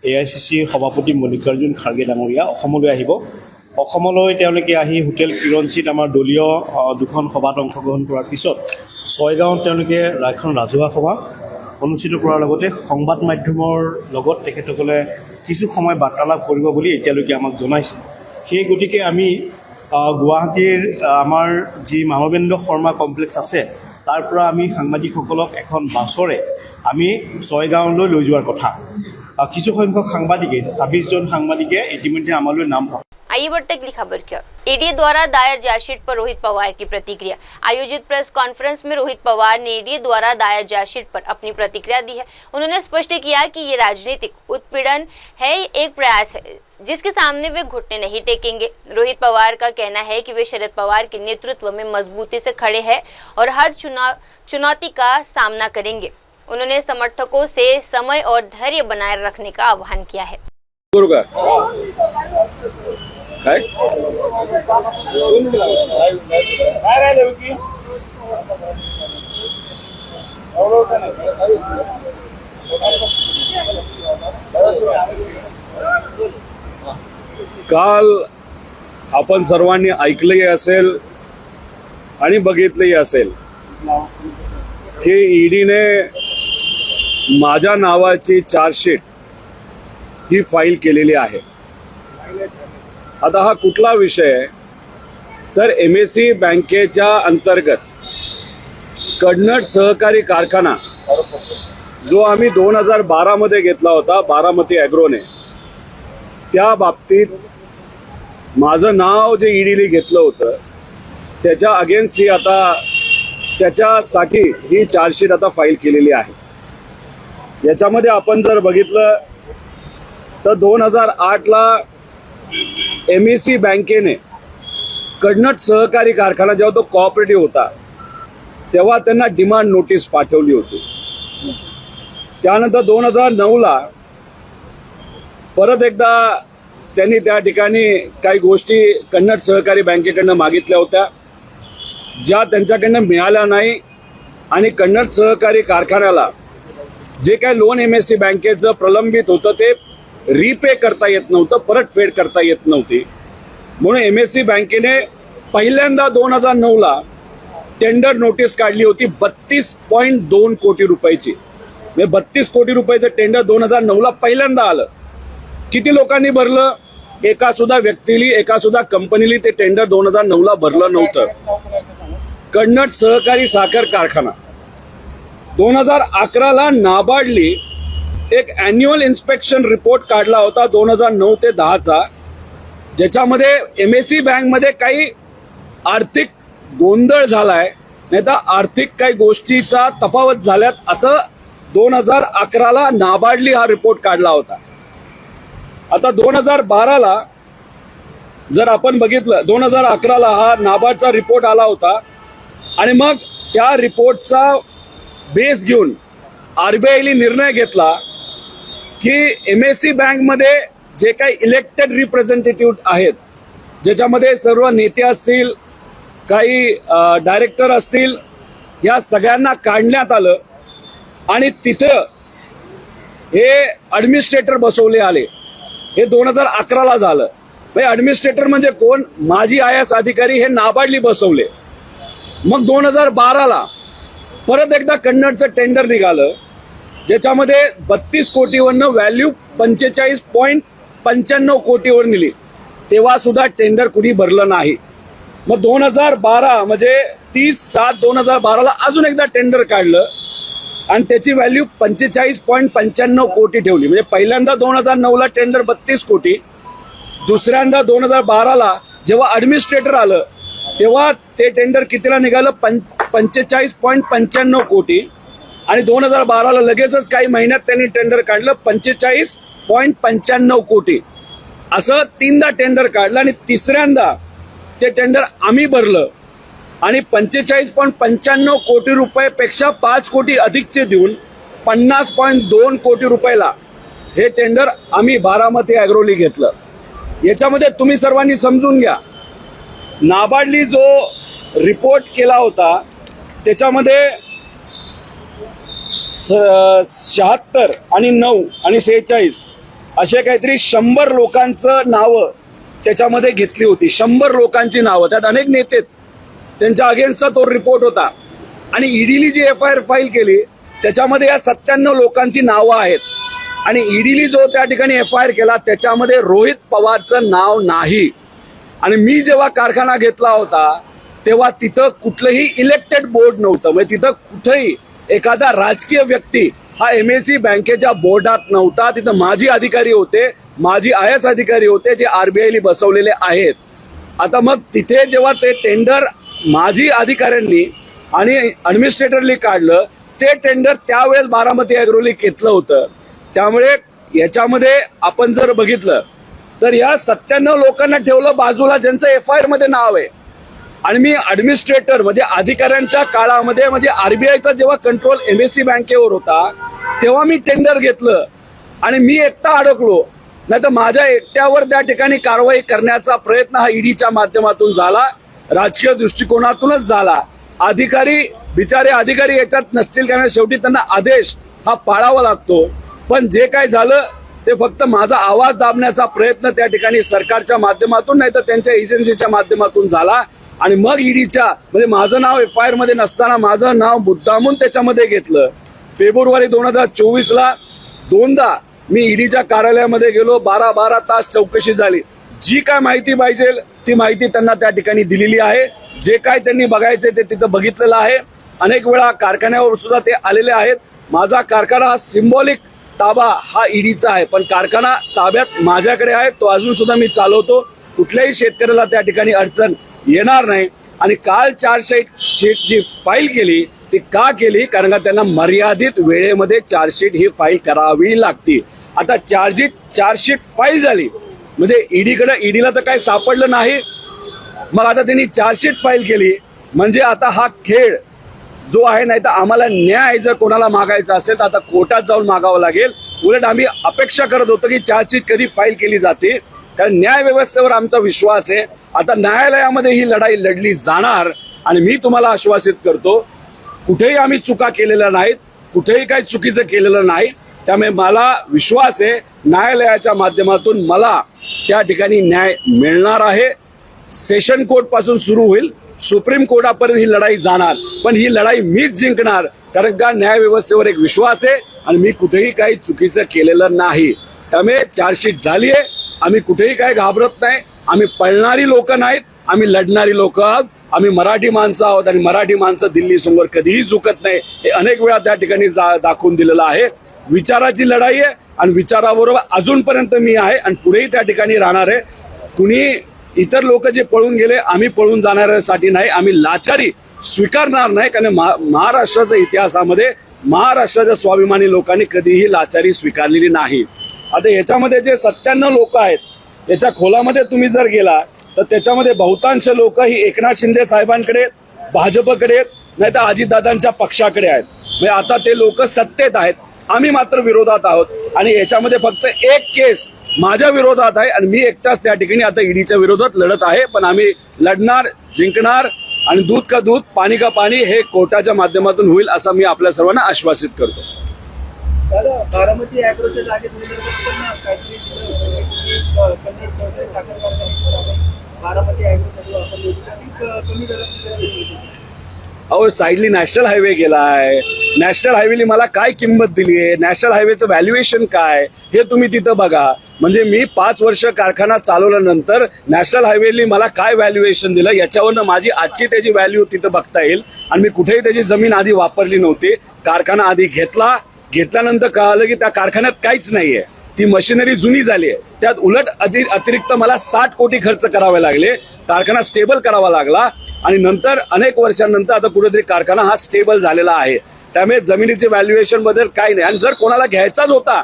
AICC সভাপতি মল্লিকাৰ্জুন খাৰ্গে ডাঙৰীয়া অসমলৈ আহিব। অসমলৈ তেওঁলোকে আহি হোটেল কিৰণচিত আমাৰ দলীয় 2খন সভাত অংশগ্ৰহণ কৰাৰ পিছত ছয়গাঁৱত তেওঁলোকে এখন ৰাজহুৱা সভা অনুষ্ঠিত কৰাৰ লগতে সংবাদ মাধ্যমৰ লগত তেখেতসকলে কিছু সময় বাৰ্তালাপ কৰিব বুলি এতিয়ালৈকে আমাক জনাইছে। সেই গতিকে আমি গুৱাহাটীৰ আমাৰ যি মানৱেন্দ্ৰ শৰ্মা কমপ্লেক্স আছে, তাৰ পৰা আমি সাংবাদিকসকলক এখন বাছৰে আমি ছয়গাঁৱলৈ লৈ যোৱাৰ কথা। কিছু সংখ্যক সাংবাদিকে 26 জন সাংবাদিকে ইতিমধ্যে আমালৈ নাম। आइए बढ़ते अगली खबर की ओर। ईडी द्वारा दायर चार्जशीट पर रोहित पवार की प्रतिक्रिया। आयोजित प्रेस कॉन्फ्रेंस में रोहित पवार ने ईडी द्वारा दायर चार्जशीट पर अपनी प्रतिक्रिया दी है। उन्होंने स्पष्ट किया कि ये राजनीतिक उत्पीड़न है, एक प्रयास है जिसके सामने वे घुटने नहीं टेकेंगे। रोहित पवार का कहना है कि वे शरद पवार के नेतृत्व में मजबूती से खड़े हैं और हर चुनौती का सामना करेंगे। उन्होंने समर्थकों से समय और धैर्य बनाए रखने का आह्वान किया है। काल आपण सर्वांनी ऐकलंही असेल आणि बघितलंही असेल की ईडीने माझ्या नावाची चार्जशीट ही फाईल केलेली आहे. आता हा कुठला विषय आहे तर MSE बँकेच्या अंतर्गत कडनट सहकारी कारखाना जो आम्ही 2012 मध्ये घेतला होता बारामती ॲग्रोने, त्या बाबतीत माझं नाव जे ईडीने घेतलं होतं त्याच्या अगेन्स्ट ही आता त्याच्यासाठी ही चार्जशीट आता फाईल केलेली आहे. याच्यामध्ये आपण जर बघितलं तर 2008 ला MSE बँकेने कडनट सहकारी कारखाना जेव्हा तो कोऑपरेटिव्ह होता तेव्हा त्यांना डिमांड नोटीस पाठवली होती. त्यानंतर 2009 ला परत एकदा त्यांनी त्या ठिकाणी काही गोष्टी कडनट सहकारी बँकेकडनं मागितल्या होत्या ज्या त्यांच्याकडनं मिळाल्या नाही आणि कडनट सहकारी कारखान्याला जे काही लोन MSE बँकेचं प्रलंबित होतं ते रिपे करता येत नव्हतं, परतफेड करता येत नव्हती. म्हणून MSE बँकेने पहिल्यांदा 2009 ला टेंडर नोटीस काढली होती 32.2 कोटी रुपयाची. म्हणजे 32 कोटी रुपयाचं टेंडर 2009 ला पहिल्यांदा आलं. किती लोकांनी भरलं? एका सुद्धा व्यक्तीली, एका सुद्धा कंपनीली ते टेंडर 2009 ला भरलं नव्हतं. कडनट सहकारी साखर कारखाना 2011 ला नाबार्डली एक अॅन्युअल इन्स्पेक्शन रिपोर्ट काढला होता 2009 ते 10 चा, ज्याच्यामध्ये MSE बँकमध्ये काही आर्थिक गोंधळ झालाय, नाही तर आर्थिक काही गोष्टीचा तफावत झाल्यात असं 2011 ला नाबार्डली हा रिपोर्ट काढला होता. आता 2012 ला जर आपण बघितलं 2011 ला हा नाबार्डचा रिपोर्ट आला होता आणि मग त्या रिपोर्टचा बेस घेऊन RBIने निर्णय घेतला की MSE बँकमध्ये जे काही इलेक्टेड रिप्रेझेंटेटिव्ह आहेत ज्याच्यामध्ये सर्व नेते असतील, काही डायरेक्टर असतील, या सगळ्यांना काढण्यात आलं आणि तिथं हे ॲडमिनिस्ट्रेटर बसवले आले. हे 2011 ला झालं. ॲडमिनिस्ट्रेटर म्हणजे कोण? माजी IAS अधिकारी हे नाबार्डली बसवले. मग 2012 ला परत एकदा कडनटचं टेंडर निघालं ज्याच्यामध्ये 32 कोटीवरनं व्हॅल्यू 45.95 कोटीवर नेली. तेव्हा सुद्धा टेंडर कुणी भरलं नाही. मग 2012 म्हणजे 30/7/2012 ला अजून एकदा टेंडर काढलं आणि त्याची व्हॅल्यू 45.95 कोटी ठेवली. म्हणजे पहिल्यांदा 2009 ला टेंडर 32 कोटी, दुसऱ्यांदा 2012 ला जेव्हा ॲडमिनिस्ट्रेटर आलं तेव्हा ते टेंडर कितीला निघालं? 45.95 कोटी आणि 2012 ला लगेचच काही महिन्यात त्यांनी टेंडर काढलं 45.95 कोटी. असं 3दा टेंडर काढलं आणि तिसऱ्यांदा ते टेंडर आम्ही भरलं आणि 45.95 कोटी रुपयापेक्षा 5 कोटी अधिकचे देऊन 50.2 कोटी रुपयाला हे टेंडर आम्ही बारामती ॲग्रोली घेतलं. याच्यामध्ये तुम्ही सर्वांनी समजून घ्या, नाबार्डली जो रिपोर्ट केला होता त्याच्यामध्ये 76 आणि 9 आणि 46 असे काहीतरी 100 लोकांचं नावं त्याच्यामध्ये घेतली होती. 100 लोकांची नावं, त्यात अनेक नेते, त्यांच्या अगेन्स्टचा तो रिपोर्ट होता. आणि ईडीली जी FIR फाईल केली त्याच्यामध्ये या 97 लोकांची नावं आहेत आणि ईडीली जो त्या ठिकाणी FIR केला त्याच्यामध्ये रोहित पवारचं नाव नाही. आणि मी जेव्हा कारखाना घेतला होता तेव्हा तिथं कुठलंही इलेक्टेड बोर्ड नव्हतं. म्हणजे तिथं कुठेही एखादा राजकीय व्यक्ती हा MSE बँकेच्या बोर्डात नव्हता. तिथं माजी अधिकारी होते, माजी IAS अधिकारी होते जे RBIने बसवलेले आहेत. आता मग तिथे जेव्हा ते टेंडर माजी अधिकाऱ्यांनी आणि ॲडमिनिस्ट्रेटरनी काढलं ते टेंडर त्यावेळेस बारामती ॲग्रोली घेतलं होतं. त्यामुळे याच्यामध्ये आपण जर बघितलं तर या 97 लोकांना ठेवलं बाजूला ज्यांचं FIR मध्ये नाव आहे. आणि मी ॲडमिनिस्ट्रेटर म्हणजे अधिकाऱ्यांच्या काळामध्ये म्हणजे RBIचा जेव्हा कंट्रोल MSE बँकेवर होता तेव्हा मी टेंडर घेतलं आणि मी एकटा अडकलो. नाही तर माझ्या एकट्यावर त्या ठिकाणी कारवाई करण्याचा प्रयत्न हा ईडीच्या माध्यमातून झाला, राजकीय दृष्टिकोनातूनच झाला. अधिकारी बिचारे अधिकारी याच्यात नसतील कारण शेवटी त्यांना आदेश हा पाळावा लागतो. पण जे काय झालं ते फक्त माझा आवाज दाबण्याचा प्रयत्न त्या ठिकाणी सरकारच्या माध्यमातून नाही तर त्यांच्या एजन्सीच्या माध्यमातून झाला. आणि मग ईडीच्या म्हणजे माझं नाव FIR मध्ये नसताना माझं नाव मुद्दामून त्याच्यामध्ये घेतलं. फेब्रुवारी 2024 ला 2दा मी ईडीच्या कार्यालयामध्ये गेलो, 12 तास चौकशी झाली. जी काय माहिती पाहिजे ती माहिती त्यांना त्या ठिकाणी दिलेली आहे. जे काय त्यांनी बघायचे ते तिथं बघितलेलं आहे. अनेक वेळा कारखान्यावर सुद्धा ते आलेले आहेत. माझा कारखाना हा सिम्बॉलिक ताबा हा ईडीचा आहे, पण कारखाना ताब्यात माझ्याकडे आहे. तो अजून सुद्धा मी चालवतो. कुठल्याही शेतकऱ्याला त्या ठिकाणी अडचण येणार नाही. आणि काल चार्जशीट जी फाईल केली ती का केली? कारण का त्यांना मर्यादित वेळेमध्ये चार्जशीट ही फाईल करावी लागते. आता चार्जशीट फाईल झाली म्हणजे ईडीला तर काही सापडलं नाही. मग आता त्यांनी चार्जशीट फाईल केली म्हणजे आता हा खेळ जो आहे, नाही तर आम्हाला न्याय जर कोणाला मागायचा असेल तर आता कोर्टात जाऊन मागावं लागेल. उलट आम्ही अपेक्षा करत होतो की चार्जशीट कधी फाईल केली जाते, कारण न्याय व्यवस्थेवर आमचा विश्वास आहे. आता न्यायालयामध्ये ही लढाई लढली जाणार आणि मी तुम्हाला आश्वासित करतो कुठेही आम्ही चुका केलेल्या नाहीत, कुठेही काही चुकीचं केलेलं नाही. त्यामुळे मला विश्वास आहे न्यायालयाच्या माध्यमातून मला त्या ठिकाणी न्याय मिळणार आहे. सेशन कोर्ट पासून सुरू होईल, सुप्रीम कोर्टापर्यंत ही लढाई जाणार, पण ही लढाई मीच जिंकणार. कारण का न्याय व्यवस्थेवर एक विश्वास आहे आणि मी कुठेही काही चुकीचं केलेलं नाही. त्यामुळे चार्जशीट झाली आहे. आम्ही कुठेही काही घाबरत नाही. आम्ही पळणारी लोक नाहीत, आम्ही लढणारी लोक आहोत. आम्ही मराठी माणसं आहोत आणि मराठी माणसं दिल्ली समोर कधीही झुकत नाही. हे अनेक वेळा त्या ठिकाणी दाखवून दिलेलं आहे. विचाराची लढाई आहे आणि विचाराबरोबर अजूनपर्यंत मी आहे आणि पुढेही त्या ठिकाणी राहणार आहे. कुणी इतर लोक जे पळून गेले आम्ही पळून जाणाऱ्यासाठी नाही, आम्ही लाचारी स्वीकारणार नाही. कारण महाराष्ट्राच्या इतिहासामध्ये महाराष्ट्राच्या स्वाभिमानी लोकांनी कधीही लाचारी स्वीकारलेली नाही. आता याच्यामध्ये जे 97 लोक आहेत याच्या खोलामध्ये तुम्ही जर गेला तर त्याच्यामध्ये बहुतांश लोक ही एकनाथ शिंदे साहेबांकडे, भाजपकडे, नाही तर अजितदादांच्या पक्षाकडे आहेत. म्हणजे आता ते लोक सत्तेत आहेत, आम्ही मात्र विरोधात आहोत. आणि याच्यामध्ये फक्त एक केस माझ्या विरोधात आहे आणि मी एकटाच त्या ठिकाणी आता ईडीच्या विरोधात लढत आहे. पण आम्ही लढणार, जिंकणार आणि दूध का दूध, पाणी का पाणी हे कोर्टाच्या माध्यमातून होईल असं मी आपल्या सर्वांना आश्वासित करतो. बारामती अॅग्रोच्या जागेत बारामती अॅग्रोसाठी कमी दरात अहो साईडली नॅशनल हायवे गेला आहे. नॅशनल हायवेली मला काय किंमत दिली आहे, नॅशनल हायवेचं व्हॅल्युएशन काय हे तुम्ही तिथं बघा. म्हणजे मी 5 वर्ष कारखाना चालवल्यानंतर नॅशनल हायवेली मला काय व्हॅल्युएशन दिलं याच्यावरनं माझी आजची त्याची व्हॅल्यू तिथं बघता येईल. आणि मी कुठेही त्याची जमीन आधी वापरली नव्हती. कारखाना आधी घेतल्यानंतर कळालं की त्या कारखान्यात काहीच नाहीये, ती मशिनरी जुनी झाली आहे. त्यात उलट अतिरिक्त मला 60 कोटी खर्च करावे लागले. कारखाना स्टेबल करावा लागला आणि नंतर अनेक वर्षांनंतर आता कुठेतरी कारखाना हा स्टेबल झालेला आहे. त्यामुळे जमिनीचे व्हॅल्युएशन बद्दल काही नाही. आणि जर कोणाला घ्यायचाच होता,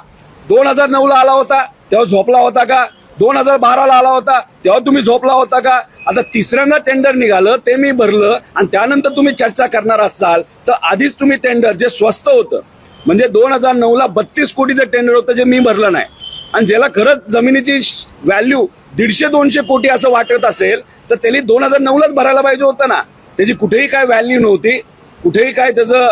2009ला आला होता तेव्हा झोपला होता का? 2012ला आला होता तेव्हा तुम्ही झोपला होता का? आता तिसऱ्यांदा टेंडर निघालं ते मी भरलं आणि त्यानंतर तुम्ही चर्चा करणार असाल तर आधीच तुम्ही टेंडर जे स्वस्त होतं, म्हणजे 2009ला 32 कोटीचं टेंडर होतं जे मी भरलं नाही. आणि ज्याला खरंच जमिनीची व्हॅल्यू 150-200 कोटी असं वाटत असेल तर त्यांनी 2009लाच भरायला पाहिजे होतं ना. त्याची कुठेही काय व्हॅल्यू नव्हती, कुठेही काय त्याचं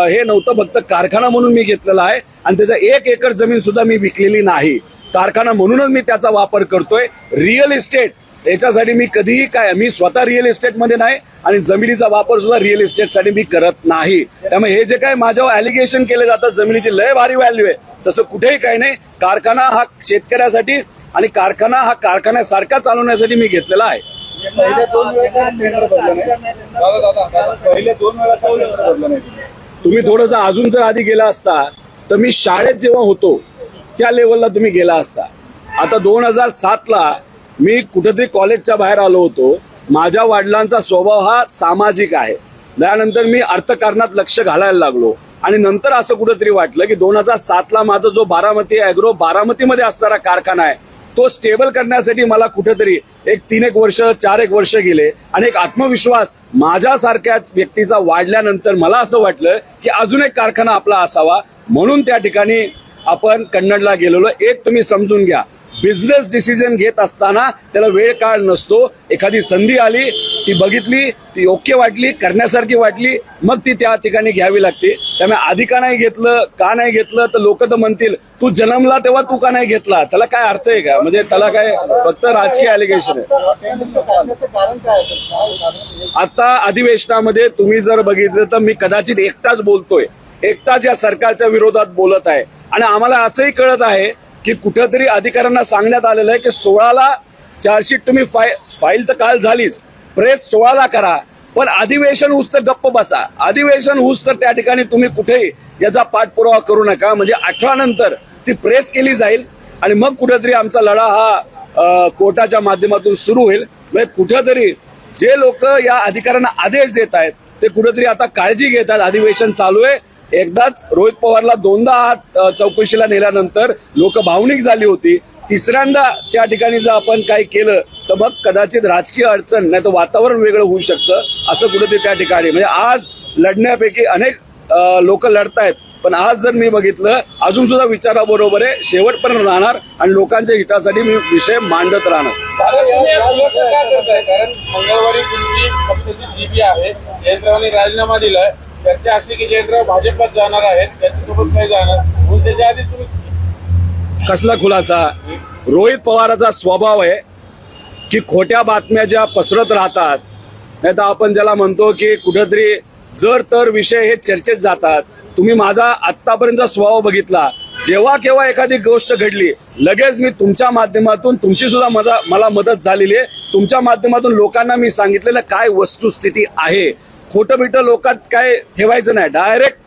हे नव्हतं. फक्त कारखाना म्हणून मी घेतलेला आहे आणि त्याचा 1 एकर जमीन सुद्धा मी विकलेली नाही. कारखाना म्हणूनच मी त्याचा वापर करतोय. रिअल इस्टेट याच्यासाठी मी कधीही काय, मी स्वतः रिअल इस्टेटमध्ये नाही आणि जमिनीचा वापर सुद्धा रिअल इस्टेटसाठी मी करत नाही. त्यामुळे हे जे काय माझ्यावर ॲलिगेशन केले जातात जमिनीची लय भारी व्हॅल्यू आहे, तसं कुठेही काही नाही. कारखाना हा शेतकऱ्यासाठी आणि कारखाना हा कारखान्यासारखा चालवण्यासाठी मी घेतलेला आहे. पहिले 2 वेळा टेंडर भरलं नाही. तुम्ही थोडंसं अजून जर आधी गेला असता तर मी शाळेत जेव्हा होतो त्या लेवलला तुम्ही गेला असता. आता 2007ला मी कुठेतरी कॉलेजच्या बाहेर आलो होतो. माझ्या वडिलांचा स्वभाव हा सामाजिक आहे. त्यानंतर मी अर्थकारणात लक्ष घालायला लागलो आणि नंतर असं कुठेतरी वाटलं की 2007ला माझा जो बारामती अॅग्रो बारामतीमध्ये असणारा कारखाना आहे तो स्टेबल करण्यासाठी मला कुठेतरी 3-1 वर्ष 4-1 वर्ष गेले आणि एक आत्मविश्वास माझ्यासारख्याच व्यक्तीचा वाढल्यानंतर मला असं वाटलं की अजून एक कारखाना आपला असावा. म्हणून त्या ठिकाणी आपण कन्नडला गेलेलो. एक तुम्ही समजून घ्या, बिझनेस डिसिजन घेत असताना त्याला वेळ काळ नसतो. एखादी संधी आली, ती बघितली, ती योग्य वाटली, करण्यासारखी वाटली, मग ती त्या ठिकाणी घ्यावी लागते. त्यामुळे आधी का नाही घेतलं, का नाही घेतलं तर लोक तर म्हणतील तू जन्मला तेव्हा तू का नाही घेतला. त्याला काय अर्थ आहे का? म्हणजे त्याला काय फक्त राजकीय ॲलिगेशन आहे. आता अधिवेशनामध्ये तुम्ही जर बघितलं तर मी कदाचित एकटाच बोलतोय, एकटाच या सरकारच्या विरोधात बोलत आहे. आणि आम्हाला असंही कळत आहे की कुठेतरी अधिकाऱ्यांना सांगण्यात आलेलं आहे की 16ला चार्जशीट तुम्ही फाईल तर काल झालीच, प्रेस 16ला करा, पण अधिवेशन होऊस तर गप्प बसा. अधिवेशन होऊस तर त्या ठिकाणी तुम्ही कुठेही याचा पाठपुरावा करू नका. म्हणजे 18 नंतर ती प्रेस केली जाईल आणि मग कुठेतरी आमचा लढा हा कोर्टाच्या माध्यमातून सुरू होईल. म्हणजे कुठेतरी जे लोक या अधिकाऱ्यांना आदेश देत आहेत ते कुठेतरी आता काळजी घेत आहेत. अधिवेशन चालू आहे. एकदाच रोहित पवारला 2दा चौकशीला नेल्यानंतर लोक भावनिक झाली होती. तिसऱ्यांदा त्या ठिकाणी जर आपण काही केलं तर मग कदाचित राजकीय अडचण नाही तर वातावरण वेगळं होऊ शकतं. असं कुठेतरी त्या ठिकाणी म्हणजे आज लढण्यापैकी अनेक लोक लढतायत, पण आज जर मी बघितलं अजून सुद्धा विचाराबरोबर आहे, शेवटपर्यंत राहणार आणि लोकांच्या हितासाठी मी विषय मांडत राहणार. कारण मंगळवारी तुमची पक्षाची जीबी आहे, जयंतरावांनी राजीनामा दिलाय. चर्चा अशी की जयंतराव भाजपात जाणार आहेत, त्याच्यासोबत काय जाणार म्हणून त्याच्या आधी तुम्ही कसला खुलासा? रोहित पवाराचा स्वभाव आहे की खोट्या बातम्या ज्या पसरत राहतात, नाही तर आपण ज्याला म्हणतो की कुठेतरी जर तर विषय हे चर्चेत जातात. तुम्ही माझा आतापर्यंतचा स्वभाव बघितला, जेव्हा केव्हा एखादी गोष्ट घडली लगेच मी तुमच्या माध्यमातून, तुमची सुद्धा मला मदत झालेली आहे, तुमच्या माध्यमातून लोकांना मी सांगितलेलं काय वस्तुस्थिती आहे. खोटं बिटं लोकात काय ठेवायचं नाही, डायरेक्ट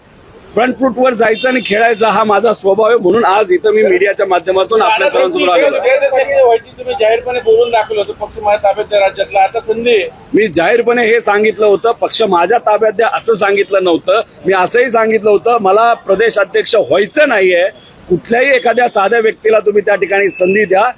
फ्रंट फूटवर जायचं आणि खेळायचा हा माझा स्वभाव आहे. म्हणून आज इथं मी मीडियाच्या माध्यमातून आपल्या सर्वांसमोर आलेलो आहे. तुम्ही जाहीरपणे बोलून दाखवलं होतं पक्ष माझ्या ताब्यात द्या राज्यातला, आता संधी आहे. मी जाहीरपणे हे सांगितलं होतं पक्ष माझ्या ताब्यात द्या असं सांगितलं नव्हतं. मी असंही सांगितलं होतं मला प्रदेश अध्यक्ष व्हायचं नाहीये. कुठल्याही एखाद्या साध्या व्यक्तीला तुम्ही त्या ठिकाणी संधी द्या.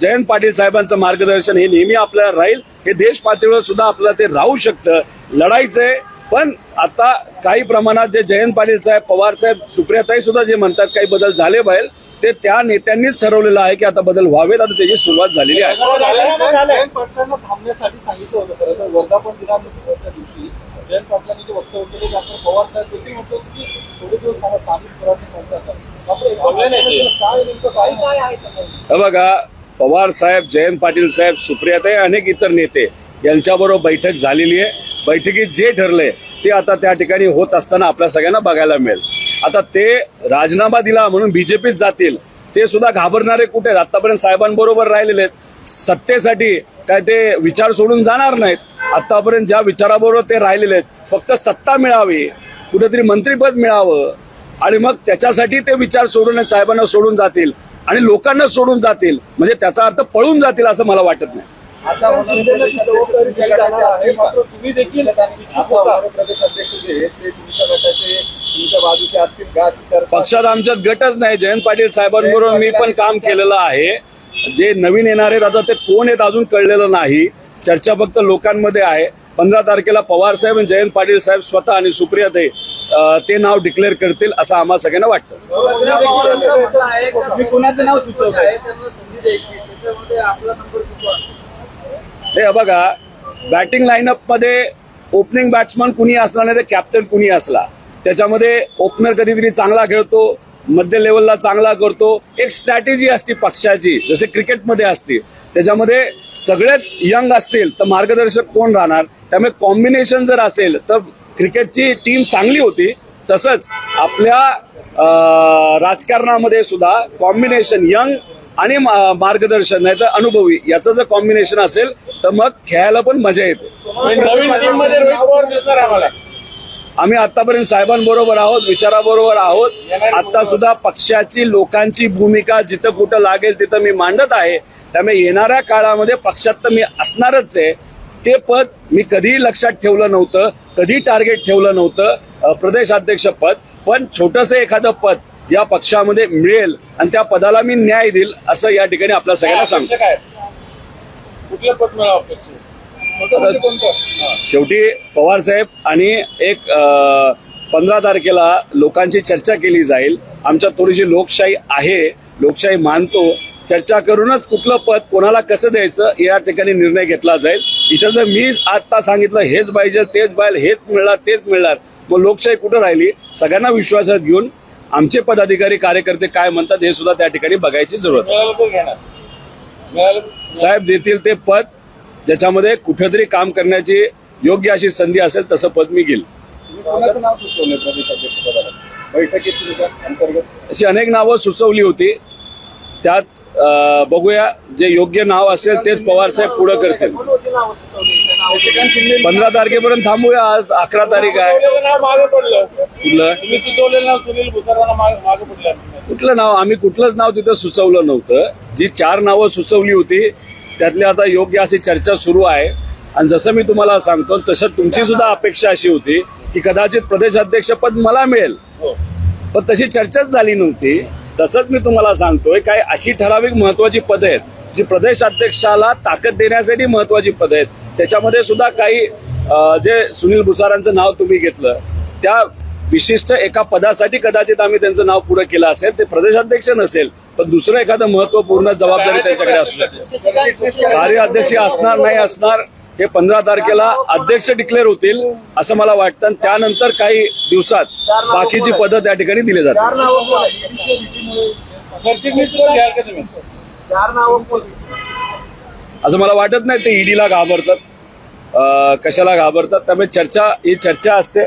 जयंत पाटील साहेबांचं मार्गदर्शन हे नेहमी आपल्याला राहील. हे देश पातळीवर सुद्धा आपल्याला ते राहू शकतं. लढायचंय, पण आता काही प्रमाणात जे जयंत पाटील साहेब, पवार साहेब, सुप्रियाताई सुद्धा जे म्हणतात काही बदल झाले पाहिजे, ते त्या नेत्यांनीच ठरवलेलं आहे की आता बदल व्हावेत. आता त्याची सुरुवात झालेली आहे. जयंत पाटलांना थांबण्यासाठी सांगितलं होतं. खरं तर वर्धापन दिनाच्या दिवशी जयंत पाटलांनी जे वक्तव्य केले त्यानंतर पवार साहेब देखील म्हणतो की थोडे दिवस स्थानिक स्वराज्य संस्था काय बघा, पवार साहेब, जयंत पाटील साहेब, सुप्रियाताई, अनेक इतर नेते यांच्याबरोबर बैठक झालेली आहे. बैठकीत जे ठरले ते आता त्या ठिकाणी होत असताना आपल्या सगळ्यांना बघायला मिळेल. आता ते राजीनामा दिला म्हणून बीजेपीत जातील, ते सुद्धा घाबरणारे कुठे आहेत? आतापर्यंत साहेबांबरोबर राहिलेले आहेत. सत्तेसाठी काय ते विचार सोडून जाणार नाहीत. आतापर्यंत ज्या विचाराबरोबर ते राहिलेले आहेत, फक्त सत्ता मिळावी, कुठेतरी मंत्रिपद मिळावं आणि मग त्याच्यासाठी ते विचार सोडून साहेबांना सोडून जातील आणि लोकांना सोडून जातील. म्हणजे त्याचा अर्थ पळून जातील असं मला वाटत नाही. आता तुम्ही देखील प्रदेश अध्यक्ष जे ते तुमच्या गटाचे तुमच्या बाजूचे असतील का? पक्षात आमच्यात गटच नाही. जयंत पाटील साहेबांबरोबर मी पण काम केलेलं आहे. जे नवीन येणार आहेत आता ते कोण आहेत अजून कळलेलं नाही. चर्चा फक्त लोकांमध्ये आहे. 15 तारखेला पवार साहेब आणि जयंत पाटील साहेब स्वतः आणि सुप्रियाताई ते नाव डिक्लेअर करतील असं आम्हाला सगळ्यांना वाटतं. कुणाचं नाव सुचवत आहे? त्यांना संधी द्यायची, त्याच्यामध्ये आपला नंबर कुठला? हे बघा, बॅटिंग लाईनअप मध्ये ओपनिंग बॅट्समन कुणी असला नाही तर कॅप्टन कुणी असला, त्याच्यामध्ये ओपनर कधीतरी चांगला खेळतो, मध्य लेवलला चांगला करतो. एक स्ट्रॅटेजी असते पक्षाची, जसे क्रिकेटमध्ये असते. त्याच्यामध्ये सगळेच यंग असतील तर मार्गदर्शक कोण राहणार? त्यामुळे कॉम्बिनेशन जर असेल तर क्रिकेटची टीम चांगली होती. तसंच आपल्या राजकारणामध्ये सुद्धा कॉम्बिनेशन यंग आणि मार्गदर्शन नाही तर अनुभवी याचं जर कॉम्बिनेशन असेल तर मग खेळायला पण मजा येते. नवीन टीममध्ये रोहित पवार दिसणार आम्हाला. आम्ही आतापर्यंत साहेबांबरोबर आहोत, विचाराबरोबर आहोत. आता सुद्धा पक्षाची, लोकांची भूमिका जिथं कुठं लागेल तिथं मी मांडत आहे. त्यामुळे येणाऱ्या काळामध्ये पक्षात तर मी असणारच आहे. ते पद मी कधीही लक्षात ठेवलं नव्हतं, कधी टार्गेट ठेवलं नव्हतं प्रदेश अध्यक्ष पद. पण छोटंसं एखादं पद या पक्षामध्ये मिळेल आणि त्या पदाला मी न्याय देईल असं या ठिकाणी आपल्या सगळ्यांना सांगतो. कुठलं पद मिळावं? शेवटी पवार साहेब आणि एक 15 तारखेला लोकांची चर्चा केली जाईल. आमच्यात थोडीशी लोकशाही आहे, लोकशाही मानतो. चर्चा करूनच कुठलं पद कोणाला कसं द्यायचं या ठिकाणी निर्णय घेतला जाईल. इथं जर मी आता सांगितलं हेच पाहिजे, तेच पाहिजे, हेच मिळणार, तेच मिळणार, मग लोकशाही कुठं राहिली? सगळ्यांना विश्वासात घेऊन आमचे पदाधिकारी, कार्यकर्ते काय म्हणतात हे सुद्धा त्या ठिकाणी बघायची जरूरत आहे. साहेब देतील ते पद ज्याच्यामध्ये कुठेतरी काम करण्याची योग्य अशी संधी असेल तसं पद मी घेईल. कोणाचं नाव सुचवलं प्रदेश अध्यक्ष पदाला? बैठकीत तुमच्या अंतर्गत अशी अनेक नावं सुचवली होती. त्यात बघूया जे योग्य नाव असेल तेच पवार साहेब पुढे करतील. 15 तारखेपर्यंत थांबूया. आज 11 तारीख आहे. मागे पडलं कुठलं तुम्ही सुचवलेलं नाव सुनील भुसारांना मागे पडलं. कुठलं नाव? आम्ही कुठलंच नाव तिथं सुचवलं नव्हतं. जी 4 नावं सुचवली होती त्यातली आता योग्य अशी चर्चा सुरू आहे. आणि जसं मी तुम्हाला सांगतो तसं तुमची सुद्धा अपेक्षा अशी होती की कदाचित प्रदेशाध्यक्षपद मला मिळेल, पण तशी चर्चाच झाली नव्हती. तसंच मी तुम्हाला सांगतोय काय अशी ठराविक महत्वाची पदं आहेत जी प्रदेशाध्यक्षाला ताकद देण्यासाठी महत्वाची पदं आहेत. त्याच्यामध्ये सुद्धा काही जे सुनील भुसारांचं नाव तुम्ही घेतलं त्या विशिष्ट एका पदासाठी कदाचित आम्ही त्यांचं नाव पुढे केलं असेल. ते प्रदेशाध्यक्ष नसेल पण दुसरं एखादं महत्वपूर्ण जबाबदारी त्यांच्याकडे असू. कार्याध्यक्ष असणार नाही असणार हे 15 तारखेला अध्यक्ष डिक्लेअर होतील असं मला वाटतं. आणि त्यानंतर काही दिवसात बाकीची पदं त्या ठिकाणी दिली जातात. असं मला वाटत नाही ते ईडीला घाबरतात. कशाला घाबरतात? त्यामुळे ही चर्चा असते.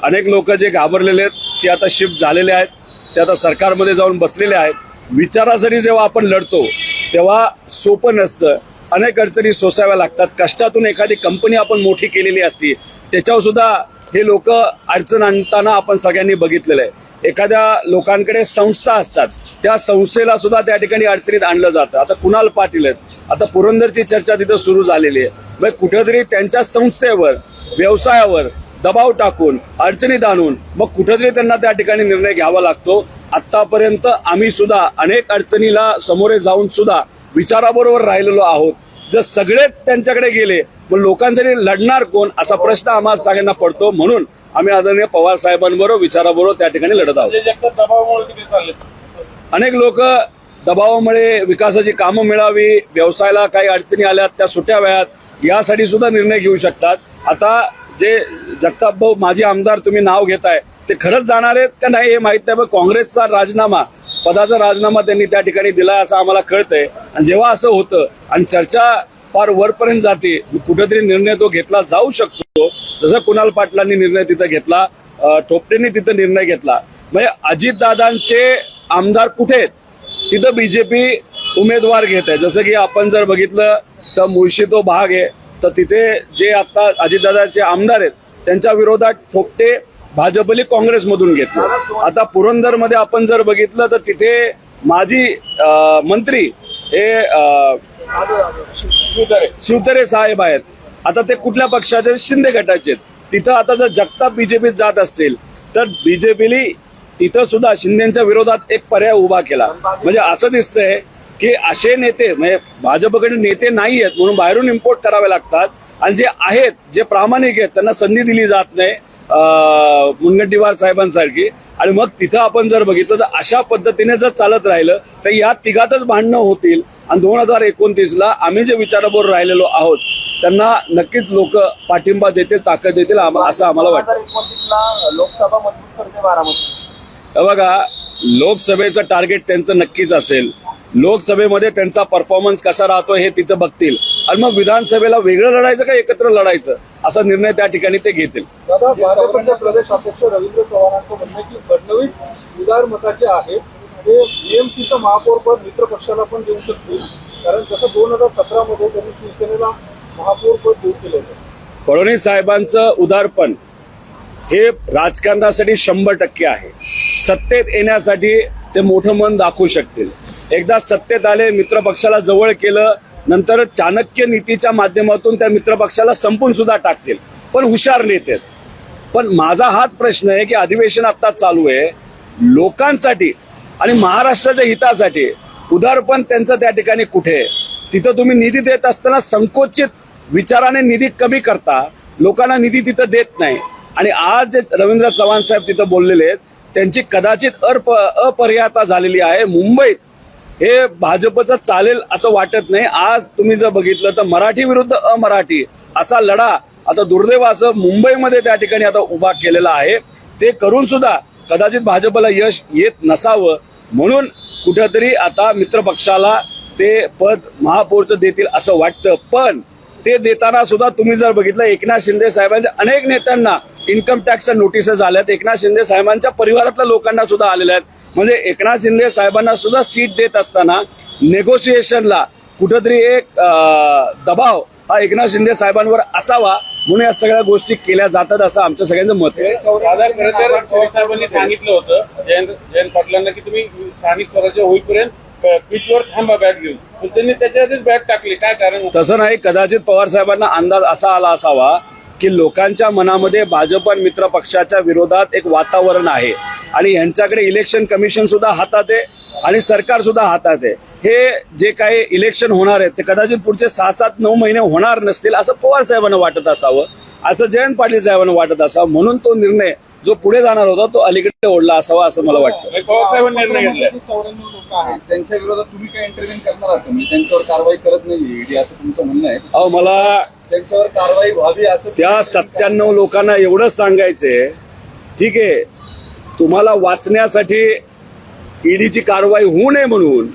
अनेक लोक जे घाबरलेले आहेत ते आता शिफ्ट झालेले आहेत. ते आता सरकारमध्ये जाऊन बसलेले आहेत. विचारासाठी जेव्हा आपण लढतो तेव्हा सोपं नसतं. अनेक अडचणी सोसाव्या लागतात. कष्टातून एखादी कंपनी आपण मोठी केलेली असती त्याच्यावर सुद्धा हे लोक अडचण आणताना आपण सगळ्यांनी बघितलेलं आहे. एखाद्या लोकांकडे संस्था असतात त्या संस्थेला सुद्धा त्या ठिकाणी अडचणीत आणलं जातं. आता कुणाल पाटील आहेत. आता पुरंदरची चर्चा तिथं सुरू झालेली आहे. मग कुठेतरी त्यांच्या संस्थेवर व्यवसायावर दबाव टाकून अडचणीत आणून मग कुठेतरी त्यांना त्या ठिकाणी निर्णय घ्यावा लागतो. आतापर्यंत आम्ही सुद्धा अनेक अडचणीला समोरे जाऊन सुद्धा विचाराबरोबर राहिलेलो आहोत. जर सगळेच त्यांच्याकडे गेले मग लोकांसाठी लढणार कोण असा प्रश्न आम्हाला सगळ्यांना पडतो. म्हणून आम्ही आदरणीय पवार साहेबांबरोबर विचाराबरोबर त्या ठिकाणी लढत आहोत. अनेक लोक दबावामुळे विकासाची कामं मिळावी, व्यवसायाला काही अडचणी आल्यात त्या सुटाव्यात यासाठी सुद्धा निर्णय घेऊ शकतात. आता जे जगताप भाऊ माजी आमदार तुम्ही नाव घेताय ते खरंच जाणार आहेत का नाही हे माहित नाही. पण काँग्रेसचा राजीनामा पदाचा राजीनामा त्यांनी त्या ठिकाणी दिलाय असं आम्हाला कळतंय. आणि जेव्हा असं होतं आणि चर्चा फार वरपर्यंत जाते कुठेतरी निर्णय तो घेतला जाऊ शकतो. जसं कुणाल पाटलांनी निर्णय तिथं घेतला, ठोपटेंनी तिथं निर्णय घेतला. म्हणजे अजितदादांचे आमदार कुठे आहेत तिथं बीजेपी उमेदवार घेत आहे. जसं की आपण जर बघितलं तर मुळशी तो भाग आहे तर तिथे जे आता अजितदादांचे आमदार आहेत त्यांच्या विरोधात ठोपटे भाजपली काँग्रेसमधून घेतलं. आता पुरंदरमध्ये आपण जर बघितलं तर तिथे माजी मंत्री हे शिवतरे साहेब आहेत. आता ते कुठल्या पक्षाचे? शिंदे गटाचे. तिथं आता जर जगताप बीजेपीत जात असतील तर बीजेपीने तिथं सुद्धा शिंदेच्या विरोधात एक पर्याय उभा केला. म्हणजे असं दिसतंय की असे नेते म्हणजे भाजपकडे नेते नाही आहेत म्हणून बाहेरून इम्पोर्ट करावे लागतात. आणि जे आहेत जे प्रामाणिक आहेत त्यांना संधी दिली जात नाही मुनगंटीवार साहेबांसारखी. आणि मग तिथं आपण जर बघितलं तर अशा पद्धतीने जर चालत राहिलं तर या तिघातच भांडणं होतील. आणि 2029ला आम्ही जे विचाराबरोबर राहिलेलो आहोत त्यांना नक्कीच लोक पाठिंबा देतील, ताकद देतील असं आम्हाला वाटतं. लोकसभा मजबूत करते बारामती. बघा लोकसभेचं टार्गेट त्यांचं नक्कीच असेल. लोकसभेमध्ये त्यांचा परफॉर्मन्स कसा राहतो हे तिथं बघतील. आणि मग विधानसभेला वेगळं लढायचं का एकत्र लढायचं असा निर्णय त्या ठिकाणी ते घेतील. दादा भाजपचे प्रदेश अध्यक्ष रवींद्र चव्हाणांचं म्हणणं की फडणवीस उदार मताचे आहेत. ते बीएमसीचं महापौर पद मित्र पक्षाला पण देऊ शकतील. कारण जसं 2017 त्यांनी शिवसेनेला महापौर पद देऊ केलं होतं. फडणवीस साहेबांचं उदारपण हे राजकारणासाठी 100% आहे. सत्तेत येण्यासाठी ते मोठं मन दाखवू शकतील. एकदा सत्तेत आले मित्र पक्षाला जवळ केलं नंतर चाणक्य नीतीच्या माध्यमातून त्या मित्र पक्षाला संपून सुद्धा टाकतील. पण हुशार नेते. पण माझा हाच प्रश्न आहे की अधिवेशन आता चालू आहे लोकांसाठी आणि महाराष्ट्राच्या हितासाठी उदारपण त्यांचं त्या ठिकाणी कुठे आहे? तिथं तुम्ही निधी देत असताना संकोचित विचाराने निधी कमी करता, लोकांना निधी तिथं देत नाही. आणि आज जे रवींद्र चव्हाण साहेब तिथं बोललेले आहेत त्यांची कदाचित अपरिहार्यता झालेली आहे. मुंबईत हे भाजपचं चालेल असं वाटत नाही. आज तुम्ही जर बघितलं तर मराठी विरुद्ध अमराठी असा लढा आता दुर्दैव असं मुंबईमध्ये त्या ठिकाणी आता उभा केलेला आहे. ते करून सुद्धा कदाचित भाजपला यश येत नसावं म्हणून कुठेतरी आता मित्र पक्षाला ते पद महापौरचं देतील असं वाटतं. पण ते देताना सुद्धा तुम्ही जर बघितलं एकनाथ शिंदे साहेबांच्या अनेक नेत्यांना इन्कम टॅक्सच्या नोटिसेस आल्यात, एकनाथ शिंदे साहेबांच्या परिवारातल्या लोकांना सुद्धा आलेल्या आहेत. म्हणजे एकनाथ शिंदे साहेबांना सुद्धा सीट देत असताना नेगोशिएशनला कुठेतरी एक दबाव हा एकनाथ शिंदे साहेबांवर असावा म्हणून या सगळ्या गोष्टी केल्या जातात असं आमच्या सगळ्यांचं मत आहे. दादा, खरं तर शिंदे साहेबांनी सांगितलं होतं जयंत पाटलांना की तुम्ही स्थानिक स्वराज्य होईपर्यंत पिचवर थांबा बॅट घेऊन, पण त्यांनी त्याच्या आधीच बॅट टाकली. काय कारण? तसं नाही, कदाचित पवार साहेबांना अंदाज असा आला असावा की लोकांच्या मनामध्ये भाजप आणि मित्र पक्षाच्या विरोधात एक वातावरण आहे आणि यांच्याकडे इलेक्शन कमिशन सुद्धा हातात आहे आणि सरकार सुद्धा हातात आहे. हे जे काही इलेक्शन होणार आहे ते कदाचित पुढचे 6-7-9 महिने होणार नसतील असं पवार साहेबांना वाटत असावं, असं जयंत पाटील साहेबांना वाटत असावं, म्हणून तो निर्णय जो पुढे जाणार होता तो अलीकडे ओढला असावा असं मला वाटतं. पवार साहेबांनी निर्णय घेतलाय. 94 लोक आहेत त्यांच्या विरोधात तुम्ही काय इंटरव्ह्यू करणार आहात? तुम्ही त्यांच्यावर कारवाई करत नाही ईडी असं तुमचं म्हणणं आहे? अहो, मला त्यांच्यावर कारवाई व्हावी असं त्या 97 लोकांना एवढंच सांगायचंय, ठीक आहे, तुम्हाला वाचण्यासाठी ईडीची कारवाई होऊ नये म्हणून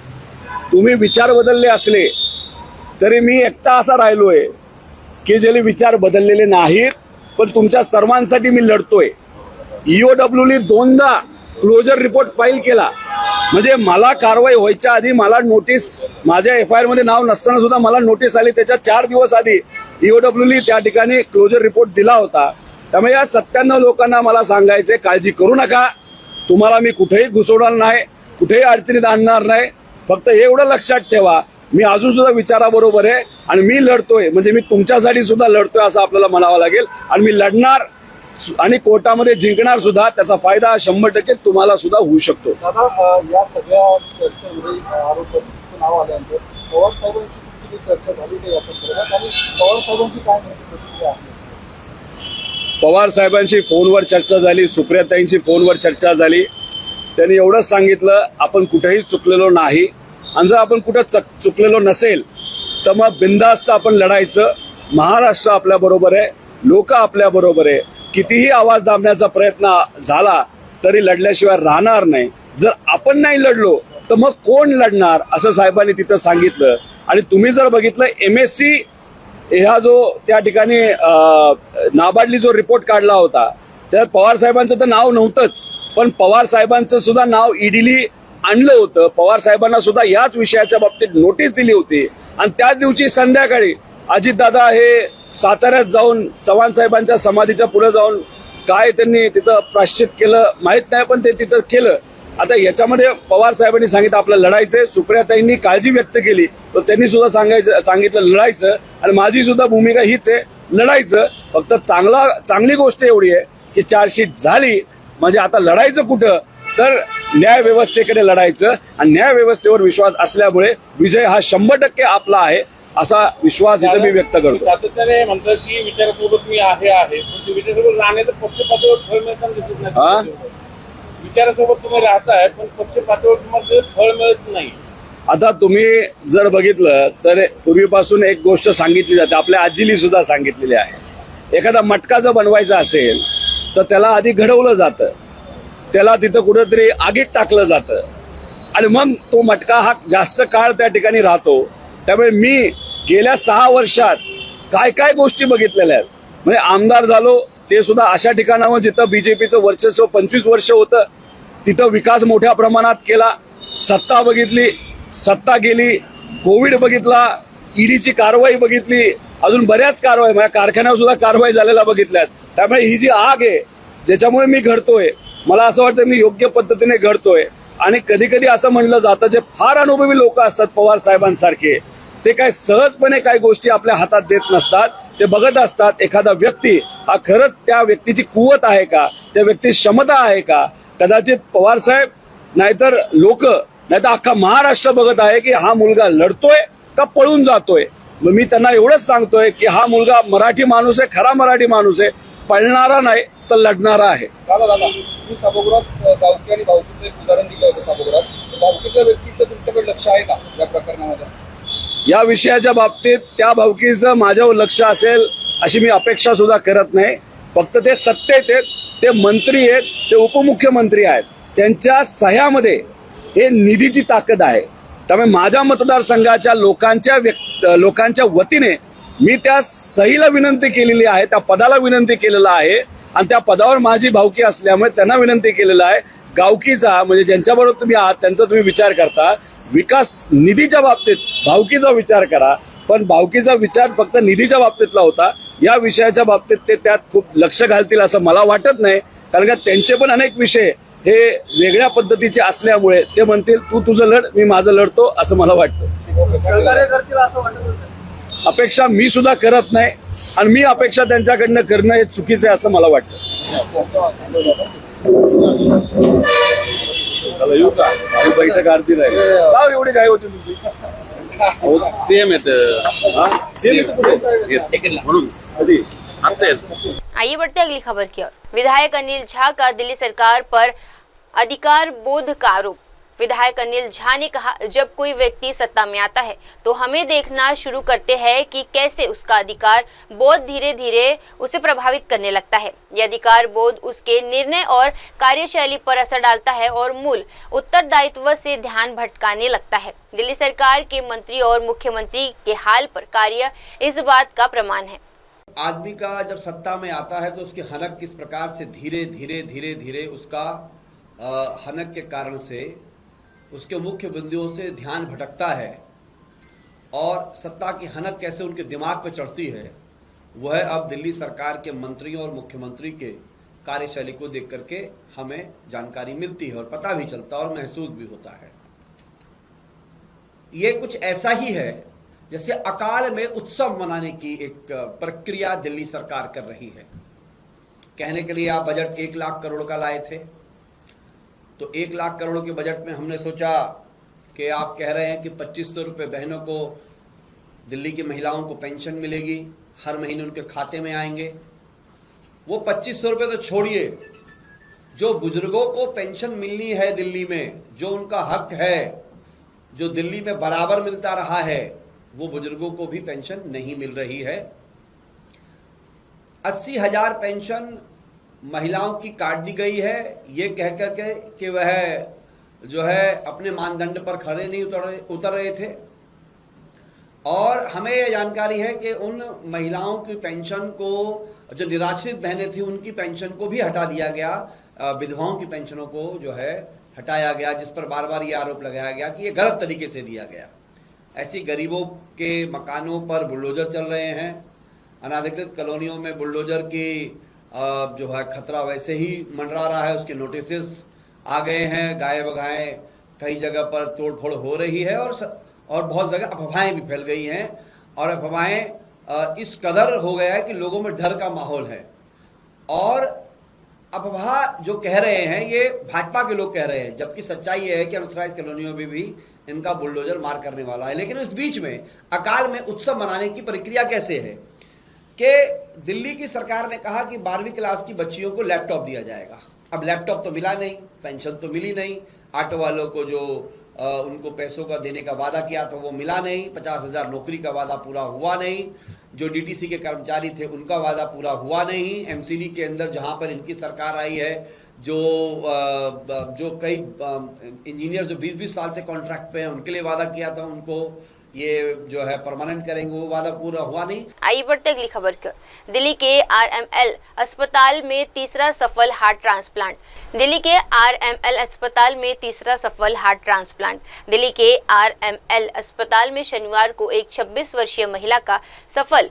तुम्ही विचार बदलले असले तरी मी एकटा असा राहिलोय की ज्याने विचार बदललेले नाहीत, पण तुमच्या सर्वांसाठी मी लढतोय. ईओडब्ल्यूने 2दा क्लोजर रिपोर्ट फाईल केला, म्हणजे मला कारवाई व्हायच्या आधी मला नोटीस, माझ्या एफआयआर मध्ये नाव नसताना सुद्धा मला नोटीस आली. त्याच्या 4 दिवस आधी ईओडब्ल्यूने त्या ठिकाणी क्लोजर रिपोर्ट दिला होता. त्यामुळे या 97 लोकांना मला सांगायचे, काळजी करू नका, तुम्हाला मी कुठेही घुसवणार नाही, कुठेही अडचणीत आणणार नाही. फक्त एवढं लक्षात ठेवा, मी अजून सुद्धा विचाराबरोबर आहे आणि मी लढतोय, म्हणजे मी तुमच्यासाठी सुद्धा लढतोय असं आपल्याला म्हणावं लागेल. आणि मी लढणार आणि कोर्टामध्ये जिंकणार सुद्धा. त्याचा फायदा 100% तुम्हाला सुद्धा होऊ शकतो. दादा, या सगळ्या चर्चेमध्ये आरोपांचं नाव आल्यानंतर पवार साहेबांची किती चर्चा झाली नाही या संदर्भात आणि पवार साहेबांची काय प्रतिक्रिया आहे? पवार साहेबांशी फोनवर चर्चा झाली, सुप्रियाताईंची फोनवर चर्चा झाली. त्यांनी एवढंच सांगितलं, आपण कुठेही चुकलेलो नाही आणि जर आपण कुठं चुकलेलो नसेल तर मग बिनधास्त आपण लढायचं. महाराष्ट्र आपल्या बरोबर आहे, लोक आपल्या बरोबर आहे. कितीही आवाज दाबण्याचा प्रयत्न झाला तरी लढल्याशिवाय राहणार नाही. जर आपण नाही लढलो तर मग कोण लढणार असं साहेबांनी तिथं सांगितलं. आणि तुम्ही जर बघितलं MSc ह्या जो त्या ठिकाणी नाबार्डली जो रिपोर्ट काढला होता त्यात पवार साहेबांचं तर नाव नव्हतंच, पण पवार साहेबांचं सुद्धा नाव ईडीली आणलं होतं. पवार साहेबांना सुद्धा याच विषयाच्या बाबतीत नोटीस दिली होती आणि त्याच दिवशी संध्याकाळी अजितदादा हे साताऱ्यात जाऊन चव्हाण साहेबांच्या समाधीच्या पुढे जाऊन काय त्यांनी तिथं प्राश्चित केलं माहित नाही, पण ते तिथं केलं. आता याच्यामध्ये पवार साहेबांनी सांगितलं आपलं लढायचंय. सुप्रियाताईंनी काळजी व्यक्त केली तर त्यांनी सुद्धा सांगितलं लढायचं. आणि माझी सुद्धा भूमिका हीच आहे, लढायचं. फक्त चांगली गोष्ट एवढी आहे की चार्जशीट झाली म्हणजे आता लढायचं कुठं तर न्याय व्यवस्थेकडे लढायचं. आणि न्याय व्यवस्थेवर विश्वास असल्यामुळे विजय हा 100% आपला आहे असा विश्वास इथे मी व्यक्त करतो. सातत्याने म्हणतात की विचारासोबत मी आहे, पण विचारासोबत राहण्याचं पक्ष पातळीवर फळ मिळताना दिसत नाही. विचारासोबत तुम्ही राहताय पण पक्ष पातळीवर तुम्हाला फळ मिळत नाही. आता तुम्ही जर बघितलं तर पूर्वीपासून एक गोष्ट सांगितली जाते, आपल्या आजीली सुद्धा सांगितलेली आहे. एखादा मटका जर बनवायचा असेल तर त्याला आधी घडवलं जातं, त्याला तिथं कुठेतरी आगीत टाकलं जातं आणि मग तो मटका हा जास्त काळ त्या ठिकाणी राहतो. त्यामुळे मी गेल्या 6 वर्षात काय काय गोष्टी बघितलेल्या आहेत. म्हणजे आमदार झालो ते सुद्धा अशा ठिकाणावर जिथं बीजेपीचं वर्चस्व 25 वर्ष होतं, तिथं विकास मोठ्या प्रमाणात केला. सत्ता बघितली, सत्ता गेली, कोविड बघितला, ईडीची कारवाई बघितली, अजून बऱ्याच कारवाई माझ्या कारखान्यावर सुद्धा कारवाई झालेल्या बघितल्यात. त्यामुळे ही जी आग आहे ज्याच्यामुळे मी घडतोय, मला असं वाटतं मी योग्य पद्धतीने घडतोय. आणि कधी कधी असं म्हणलं जातं जे फार अनुभवी लोक असतात पवार साहेबांसारखे, ते काय सहजपणे काही गोष्टी आपल्या हातात देत नसतात. ते बघत असतात एखादा व्यक्ती हा खरंच त्या व्यक्तीची कुवत आहे का, त्या व्यक्तीची क्षमता आहे का. कदाचित पवार साहेब नाहीतर लोक नाहीतर अख्खा महाराष्ट्र बघत आहे की हा मुलगा लढतोय का पळून जातोय. मग मी त्यांना एवढंच सांगतोय की हा मुलगा मराठी माणूस आहे, खरा मराठी माणूस आहे, पळणारा नाही तर लढणारा आहे. दादा, तुम्ही सभागृहात गावकी आणि भावकीचं एक उदाहरण दिलं होतं सभागृहात. भावकीच्या व्यक्तीचं तुमच्याकडे लक्ष आहे का या प्रकरणामध्ये? या विषयाच्या बाबतीत त्या भावकीचं माझ्यावर लक्ष असेल अशी मी अपेक्षा सुद्धा करत नाही. फक्त ते सत्तेत आहेत, ते मंत्री आहेत, ते उपमुख्यमंत्री आहेत, त्यांच्या सह्यामध्ये हे निधीची ताकद आहे. त्यामुळे माझ्या मतदारसंघाच्या लोकांच्या वतीने मी त्या सहीला विनंती केलेली आहे, त्या पदाला विनंती केलेला आहे आणि त्या पदावर माझी भावकी असल्यामुळे त्यांना विनंती केलेलं आहे. गावकीचा म्हणजे ज्यांच्याबरोबर तुम्ही आहात त्यांचा तुम्ही विचार करता, विकास निधीच्या बाबतीत भावकीचा विचार करा, पण भावकीचा विचार फक्त निधीच्या बाबतीतला होता. या विषयाच्या बाबतीत ते त्यात खूप लक्ष घालतील असं मला वाटत नाही, कारण का त्यांचे पण अनेक विषय हे वेगळ्या पद्धतीचे असल्यामुळे ते म्हणतील तू तुझं लढ, मी माझं लढतो, असं मला वाटतं. सहकार्य करतील असं वाटत. अपेक्षा मी सुद्धा करत नाही आणि मी अपेक्षा त्यांच्याकडनं करणं हे चुकीचं आहे असं मला वाटतं. येऊ का बैठक आरती नाही का एवढी काय होती तुमची? सीएम येत म्हणून कधी आता येत. आइए बढ़ते अगली खबर की ओर। विधायक अनिल झा का दिल्ली सरकार पर अधिकार बोध का आरोप। विधायक अनिल झा ने कहा, जब कोई व्यक्ति सत्ता में आता है तो हमें देखना शुरू करते हैं कि कैसे उसका अधिकार बोध धीरे धीरे उसे प्रभावित करने लगता है। यह अधिकार बोध उसके निर्णय और कार्यशैली पर असर डालता है और मूल उत्तरदायित्व से ध्यान भटकाने लगता है। दिल्ली सरकार के मंत्री और मुख्यमंत्री के हाल पर कार्य इस बात का प्रमाण है। आदमी का जब सत्ता में आता है तो उसकी हनक किस प्रकार से धीरे धीरे धीरे धीरे उसका हनक के कारण से उसके मुख्य बिंदुओं से ध्यान भटकता है और सत्ता की हनक कैसे उनके दिमाग पे चढ़ती है, वह अब दिल्ली सरकार के मंत्रियों और मुख्यमंत्री के कार्यशैली को देख करके हमें जानकारी मिलती है और पता भी चलता है और महसूस भी होता है। ये कुछ ऐसा ही है जैसे अकाल में उत्सव मनाने की एक प्रक्रिया दिल्ली सरकार कर रही है। कहने के लिए आप बजट 1 लाख करोड़ का लाए थे, तो 1 लाख करोड़ के बजट में हमने सोचा कि आप कह रहे हैं कि 2500 रुपये बहनों को, दिल्ली की महिलाओं को पेंशन मिलेगी, हर महीने उनके खाते में आएंगे। वो 2500 रुपये तो छोड़िए, जो बुजुर्गों को पेंशन मिलनी है दिल्ली में, जो उनका हक है, जो दिल्ली में बराबर मिलता रहा है, वो बुजुर्गों को भी पेंशन नहीं मिल रही है। 80,000 पेंशन महिलाओं की काट दी गई है, ये कह करके कि वह जो है अपने मानदंड पर खड़े नहीं उतर रहे थे। और हमें यह जानकारी है कि उन महिलाओं की पेंशन को, जो निराश्रित बहनें थी उनकी पेंशन को भी हटा दिया गया, विधवाओं की पेंशनों को जो है हटाया गया, जिस पर बार बार ये आरोप लगाया गया कि ये गलत तरीके से दिया गया। ऐसी गरीबों के मकानों पर बुलडोजर चल रहे हैं, अनाधिकृत कॉलोनियों में बुलडोजर की जो है खतरा वैसे ही मंडरा रहा है, उसके नोटिस आ गए हैं, गाय बगाए कई जगह पर तोड़फोड़ हो रही है और बहुत जगह अफवाहें भी फैल गई हैं और अफवाहें इस कदर हो गया है कि लोगों में डर का माहौल है। और अफवाह जो कह रहे हैं ये भाजपा के लोग कह रहे हैं, जबकि सच्चाई ये है कि अनऑथराइज कॉलोनियों में भी इनका बुलडोजर मार करने वाला है। लेकिन इस बीच में अकाल में उत्सव मनाने की प्रक्रिया कैसे है कि दिल्ली की सरकार ने कहा कि 12वीं क्लास की बच्चियों को लैपटॉप दिया जाएगा। अब लैपटॉप तो मिला नहीं, पेंशन तो मिली नहीं, ऑटो वालों को जो उनको पैसों का देने का वादा किया था वो मिला नहीं, 50,000 नौकरी का वादा पूरा हुआ नहीं, जो डीटीसी के कर्मचारी थे उनका वादा पूरा हुआ नहीं। एमसीडी के अंदर जहां पर इनकी सरकार आई है, जो कई इंजीनियर जो 20-20 साल से कॉन्ट्रैक्ट पे हैं उनके लिए वादा किया था, उनको ये जो है परमानेंट करेंगे, वो वादा पूरा हुआ नहीं। आइए बढ़ते अगली खबर की ओर। दिल्ली के आरएमएल अस्पताल में तीसरा सफल हार्ट ट्रांसप्लांट। दिल्ली के आरएमएल अस्पताल में तीसरा सफल हार्ट ट्रांसप्लांट। दिल्ली के आरएमएल अस्पताल में शनिवार को एक 26 वर्षीय महिला का सफल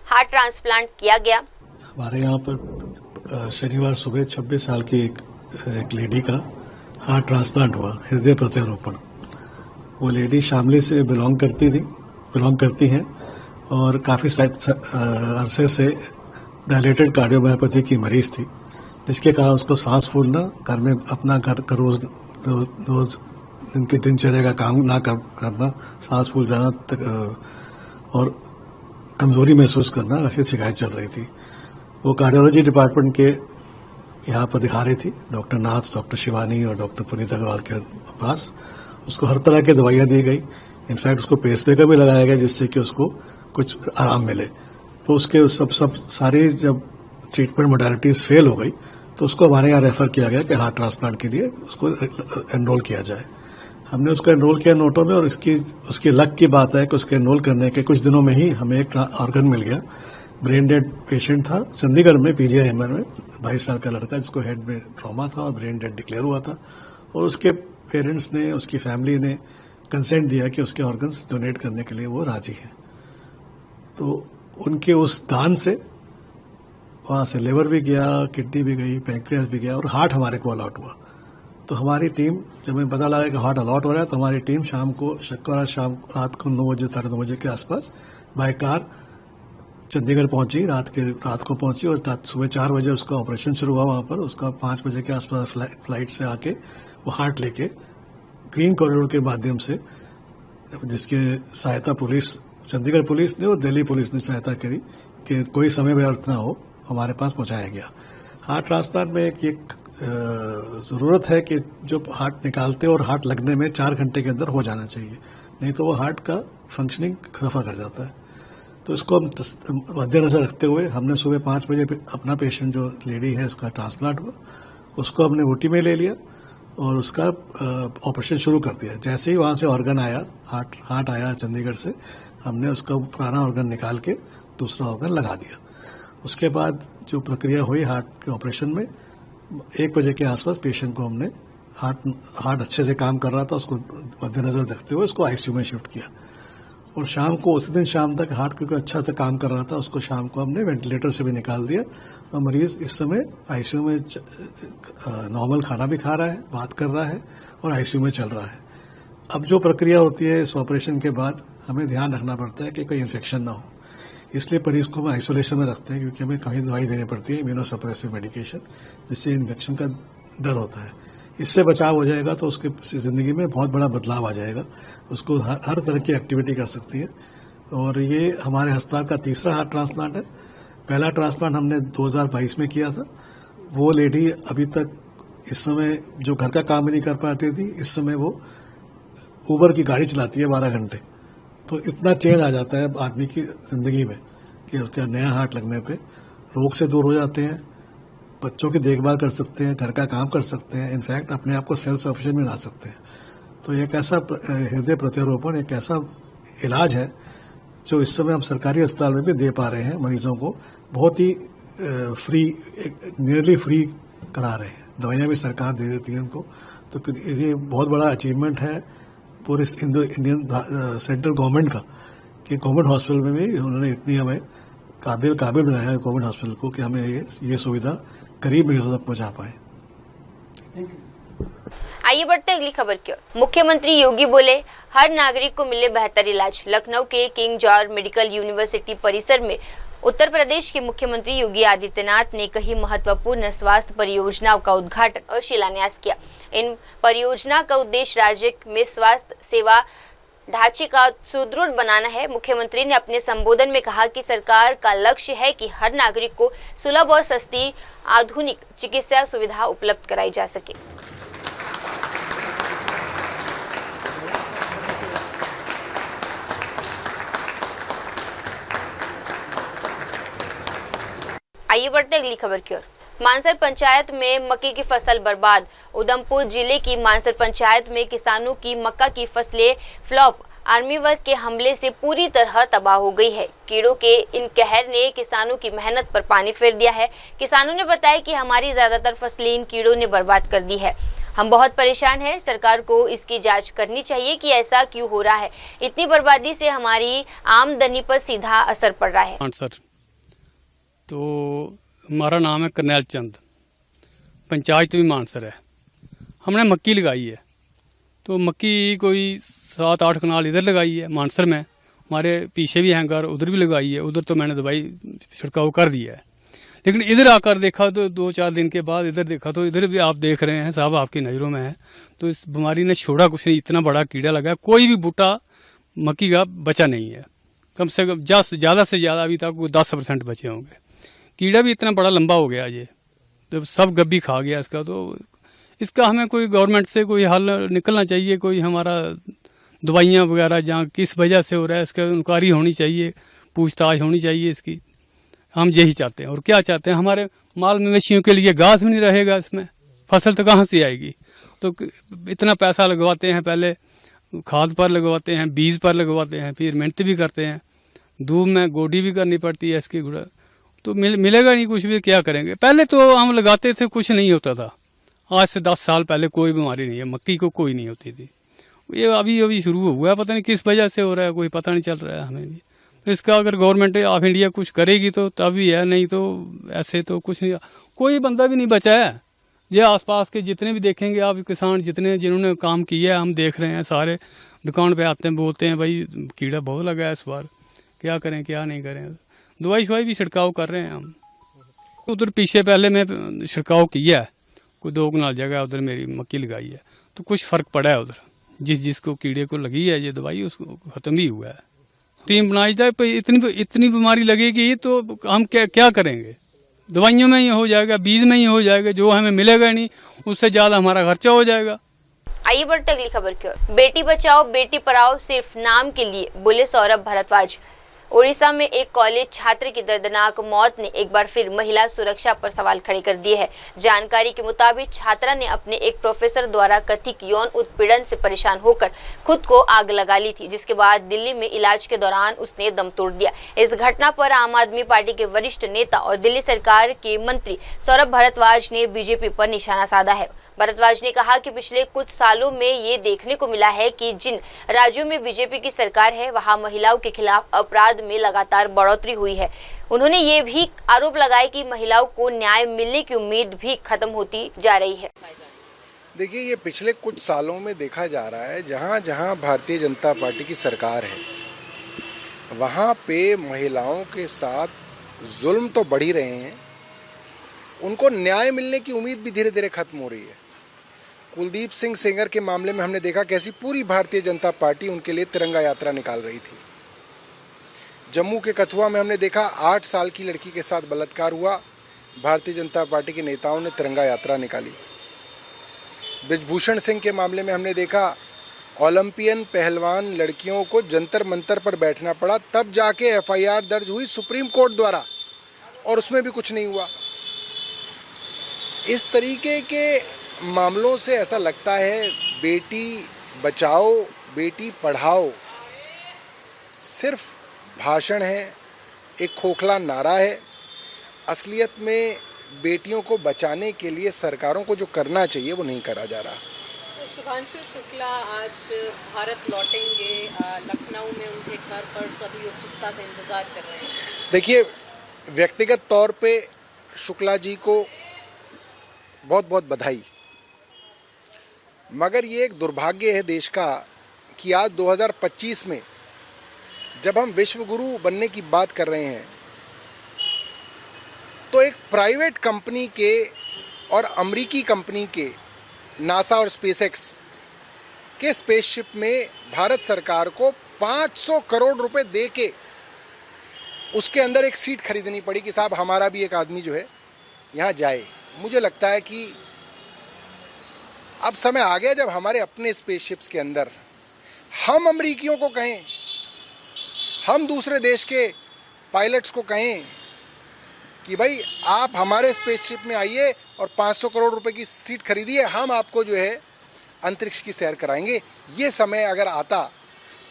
हार्ट ट्रांसप्लांट किया गया। हमारे यहाँ पर शनिवार सुबह 26 साल की एक लेडी का हार्ट ट्रांसप्लांट हुआ, हृदय प्रत्यारोपण। वो लेडी शामली से बिलोंग करती हैं और काफ़ी अरसे से डायलेटेड कार्डियोमायोपैथी की मरीज थी, जिसके कारण उसको सांस फूलना, घर में अपना घर का रोज इनके दिनचर्या का काम ना करना, सांस फूल जाना और कमजोरी महसूस करना, ऐसी शिकायत चल रही थी। वो कार्डियोलॉजी डिपार्टमेंट के यहाँ पर दिखा रही थी, डॉक्टर नाथ, डॉक्टर शिवानी और डॉक्टर पुनीत अग्रवाल के पास। उसको हर तरह की दवाइयाँ दी गई, इनफैक्ट उसको पेसमेकर भी लगाया गया जिससे कि उसको कुछ आराम मिले। तो उसके सब सारी जब ट्रीटमेंट मोडालिटीज फेल हो गई तो उसको हमारे यहाँ रेफर किया गया कि हार्ट ट्रांसप्लांट के लिए उसको एनरोल किया जाए। हमने उसको एनरोल किया नोटों में, और उसकी लक की बात है कि उसके एनरोल करने के कुछ दिनों में ही हमें एक ऑर्गन मिल गया। ब्रेन डेड पेशेंट था चंडीगढ़ में, PGIMR में, 22 साल का लड़का जिसको हेड में ट्रॉमा था और ब्रेन डेड डिक्लेयर हुआ था, और उसके पेरेंट्स ने, उसकी फैमिली ने कंसेंट दिया कि उसके ऑर्गन्स डोनेट करने के लिए वो राजी हैं। तो उनके उस दान से वहाँ से लिवर भी गया, किडनी भी गई, पैंक्रियास भी गया, और हार्ट हमारे को अलॉट हुआ। तो हमारी टीम, जब हमें पता लगा कि हार्ट अलॉट हो रहा है, तो हमारी टीम शुक्रवार शाम रात को 9 बजे 9:30 बजे के आसपास बाय कार चंडीगढ़ पहुंची, रात को पहुंची, और सुबह 4 बजे उसका ऑपरेशन शुरू हुआ वहां पर। उसका 5 बजे के आसपास फ्लाइट से आके वो हार्ट लेके ग्रीन कॉरिडोर के माध्यम से, जिसकी सहायता पुलिस, चंडीगढ़ पुलिस ने और दिल्ली पुलिस ने सहायता करी कि कोई समय व्यर्थ ना हो, हमारे पास पहुंचाया गया। हार्ट ट्रांसप्लांट में एक जरूरत है कि जो हार्ट निकालते और हार्ट लगने में 4 घंटे के अंदर हो जाना चाहिए, नहीं तो वो हार्ट का फंक्शनिंग खफा कर जाता है। तो इसको हम मद्देनजर रखते हुए हमने सुबह 5 बजे अपना पेशेंट, जो लेडी है उसका ट्रांसप्लांट हुआ, उसको हमने OT में ले लिया और उसका ऑपरेशन शुरू कर दिया। जैसे ही वहां से ऑर्गन आया, हार्ट आया चंडीगढ़ से, हमने उसका पुराना ऑर्गन निकाल के दूसरा ऑर्गन लगा दिया। उसके बाद जो प्रक्रिया हुई हार्ट के ऑपरेशन में, 1 बजे के आसपास पेशेंट को हमने, हार्ट अच्छे से काम कर रहा था, उसको मद्देनजर रखते हुए उसको ICU में शिफ्ट किया। और शाम को, उसी दिन शाम तक हार्ट क्योंकि अच्छा से काम कर रहा था, उसको शाम को हमने वेंटिलेटर से भी निकाल दिया, और मरीज इस समय ICU में नॉर्मल खाना भी खा रहा है, बात कर रहा है, और ICU में चल रहा है। अब जो प्रक्रिया होती है इस ऑपरेशन के बाद, हमें ध्यान रखना पड़ता है कि कोई इन्फेक्शन ना हो, इसलिए मरीज को हम आइसोलेशन में रखते हैं, क्योंकि हमें कहीं दवाई देनी पड़ती है, इम्यूनोसप्रेसिव मेडिकेशन, जिससे इन्फेक्शन का डर होता है। इससे बचाव हो जाएगा तो उसकी जिंदगी में बहुत बड़ा बदलाव आ जाएगा, उसको हर तरह की एक्टिविटी कर सकती है। और ये हमारे अस्पताल का तीसरा हार्ट ट्रांसप्लांट है। पहला ट्रांसप्लांट हमने 2022 में किया था। वो लेडी अभी तक इस समय जो घर का काम भी नहीं कर पाती थी, इस समय वो उबर की गाड़ी चलाती है 12 घंटे। तो इतना चेंज आ जाता है आदमी की जिंदगी में कि उसका नया हार्ट लगने पे रोग से दूर हो जाते हैं, बच्चों की देखभाल कर सकते हैं, घर का काम कर सकते हैं, इनफैक्ट अपने आप को सेल्फ सफिशिएंट बना सकते हैं। तो एक ऐसा हृदय प्रत्यारोपण एक ऐसा इलाज है जो इस समय हम सरकारी अस्पताल में भी दे पा रहे हैं मरीजों को, बहुत ही फ्री, नियरली फ्री करा रहे हैं। दवाइयां भी सरकार दे देती है उनको। तो ये बहुत बड़ा अचीवमेंट है पूरे इंडियन सेंट्रल गवर्नमेंट का, कि गवर्नमेंट हॉस्पिटल में भी उन्होंने इतनी हमें काबिल बनाया है गवर्नमेंट हॉस्पिटल को, कि हमें ये सुविधा करीब मरीजों तक पहुंचा पाए। आइए बढ़ते अगली खबर की ओर। मुख्यमंत्री योगी बोले, हर नागरिक को मिले बेहतर इलाज। लखनऊ के किंग जॉर्ज मेडिकल यूनिवर्सिटी परिसर में उत्तर प्रदेश के मुख्यमंत्री योगी आदित्यनाथ ने कई महत्वपूर्ण स्वास्थ्य परियोजनाओं का उद्घाटन और शिलान्यास किया। इन परियोजना का उद्देश्य राज्य में स्वास्थ्य सेवा ढांचे का सुदृढ़ बनाना है। मुख्यमंत्री ने अपने संबोधन में कहा कि सरकार का लक्ष्य है कि हर नागरिक को सुलभ और सस्ती आधुनिक चिकित्सा सुविधा उपलब्ध कराई जा सके। आइए बढ़ते अगली खबर की ओर। मानसर पंचायत में मक्के की फसल बर्बाद। उधमपुर जिले की मानसर पंचायत में किसानों की मक्का की फसलें फ्लॉप आर्मी वर्ग के हमले से पूरी तरह तबाह हो गई है। कीड़ों के इन कहर ने किसानों की मेहनत पर पानी फेर दिया है। किसानों ने बताया कि हमारी ज्यादातर फसलें इन कीड़ों ने बर्बाद कर दी है। हम बहुत परेशान हैं। सरकार को इसकी जांच करनी चाहिए कि ऐसा क्यों हो रहा है। इतनी बर्बादी से हमारी आमदनी पर सीधा असर पड़ रहा है। तो हमारा नाम है करनैल चंद, पंचायत भी मानसर है। हमने मक्की लगाई है, तो मक्की कोई 7-8 कनाल इधर लगाई है मानसर में, हमारे पीछे भी हैं घर, उधर भी लगाई है। उधर तो मैंने दवाई छिड़काव कर दिया है, लेकिन इधर आकर देखा तो 2-4 दिन के बाद इधर देखा तो इधर भी आप देख रहे हैं साहब, आपकी नज़रों में है। तो इस बीमारी ने छोड़ा कुछ नहीं, इतना बड़ा कीड़ा लगा, कोई भी बूटा मक्की का बचा नहीं है। कम से कम ज़्यादा से ज़्यादा अभी तक 10% बचे होंगे। कीड़ा भी इतना बड़ा लंबा हो गया ये, तो सब गब्बी खा गया इसका। तो इसका हमें कोई गवर्नमेंट से कोई हल निकलना चाहिए, कोई हमारा दवाइयाँ वगैरह जहाँ किस वजह से हो रहा है इसका इंक्वायरी होनी चाहिए, पूछताछ होनी चाहिए इसकी। हम यही चाहते हैं। और क्या चाहते हैं, हमारे माल मवेशियों के लिए घास भी नहीं रहेगा इसमें, फसल तो कहाँ से आएगी। तो इतना पैसा लगवाते हैं, पहले खाद पर लगवाते हैं, बीज पर लगवाते हैं, फिर मेहनत भी करते हैं, धूप में गोडी भी करनी पड़ती है इसकी गुड़ा, तो मिलेगा नहीं कुछ भी, क्या करेंगे। पहले तो हम लगाते थे, कुछ नहीं होता था। आज से 10 साल पहले कोई बीमारी नहीं है, मक्की को कोई नहीं होती थी। ये अभी शुरू हुआ है, पता नहीं किस वजह से हो रहा है, कोई पता नहीं चल रहा है हमें भी। तो इसका अगर गवर्नमेंट ऑफ इंडिया कुछ करेगी तो तभी है, नहीं तो ऐसे तो कुछ नहीं। कोई बंदा भी नहीं बचा है। ये आसपास के जितने भी देखेंगे आप किसान, जिन्होंने काम किया है, हम देख रहे हैं, सारे दुकान पे आते हैं, बोलते हैं भाई कीड़ा बहुत लगा है इस बार, क्या करें क्या नहीं करें। दवाई शवाई भी छिड़काव कर रहे हैं हम। उधर पीछे पहले मैं छिड़काव किया है, कोई 2 कनाल जगह उधर मेरी मक्की लगाई है, तो कुछ फर्क पड़ा है उधर। जिसको कीड़े को लगी है ये दवाई, उसको खत्म ही हुआ है। टीम बनाई जाए, पर इतनी बीमारी लगेगी तो हम क्या करेंगे। दवाइयों में ही हो जाएगा, बीज में ही हो जाएगा, जो हमें मिलेगा नहीं, उससे ज्यादा हमारा खर्चा हो जाएगा। आइए बढ़ते अगली खबर की ओर। बेटी बचाओ बेटी पढ़ाओ सिर्फ नाम के लिए, बोले सौरभ भारद्वाज। ओडिशा में एक कॉलेज छात्र की दर्दनाक मौत ने एक बार फिर महिला सुरक्षा पर सवाल खड़े कर दिए हैं। जानकारी के मुताबिक छात्रा ने अपने एक प्रोफेसर द्वारा कथित यौन उत्पीड़न से परेशान होकर खुद को आग लगा ली थी, जिसके बाद दिल्ली में इलाज के दौरान उसने दम तोड़ दिया। इस घटना पर आम आदमी पार्टी के वरिष्ठ नेता और दिल्ली सरकार के मंत्री सौरभ भारद्वाज ने बीजेपी पर निशाना साधा है। भारद्वाज ने कहा कि पिछले कुछ सालों में ये देखने को मिला है कि जिन राज्यों में बीजेपी की सरकार है, वहां महिलाओं के खिलाफ अपराध में लगातार बढ़ोतरी हुई है। उन्होंने ये भी आरोप लगाया कि महिलाओं को न्याय मिलने की उम्मीद भी खत्म होती जा रही है। देखिए, ये पिछले कुछ सालों में देखा जा रहा है, जहाँ जहाँ भारतीय जनता पार्टी की सरकार है, वहाँ पे महिलाओं के साथ जुल्म तो बढ़ ही रहे हैं, उनको न्याय मिलने की उम्मीद भी धीरे धीरे खत्म हो रही है। कुलदीप सिंह सेंगर के मामले में हमने देखा कैसी पूरी भारतीय जनता पार्टी उनके लिए तिरंगा यात्रा निकाल रही थी। जम्मू के कठुआ में हमने देखा 8 साल की लड़की के साथ बलात्कार हुआ, भारतीय जनता पार्टी के नेताओं ने तिरंगा यात्रा निकाली। ब्रिजभूषण सिंह के मामले में हमने देखा ओलंपियन पहलवान लड़कियों को जंतर मंतर पर बैठना पड़ा, तब जाके FIR दर्ज हुई सुप्रीम कोर्ट द्वारा, और उसमें भी कुछ नहीं हुआ। इस तरीके के मामलों से ऐसा लगता है बेटी बचाओ बेटी पढ़ाओ सिर्फ भाषण है, एक खोखला नारा है। असलियत में बेटियों को बचाने के लिए सरकारों को जो करना चाहिए वो नहीं करा जा रहा। तो शुभांशु शुक्ला आज भारत लौटेंगे, लखनऊ में उनके घर पर सभी उत्सुकता से इंतजार कर रहे हैं। देखिए, व्यक्तिगत तौर पे शुक्ला जी को बहुत बहुत बधाई, मगर ये एक दुर्भाग्य है देश का कि आज 2025 में जब हम विश्व गुरु बनने की बात कर रहे हैं, तो एक प्राइवेट कंपनी के और अमेरिकी कंपनी के नासा और स्पेसएक्स के स्पेसशिप में भारत सरकार को 500 करोड़ रुपए दे के उसके अंदर एक सीट खरीदनी पड़ी कि साहब हमारा भी एक आदमी जो है यहाँ जाए। मुझे लगता है कि अब समय आ गया जब हमारे अपने स्पेसशिप्स के अंदर हम अमेरिकियों को कहें, हम दूसरे देश के पायलट्स को कहें कि भाई आप हमारे स्पेसशिप में आइए और 500 करोड़ रुपए की सीट खरीदिए, हम आपको जो है अंतरिक्ष की सैर कराएंगे। ये समय अगर आता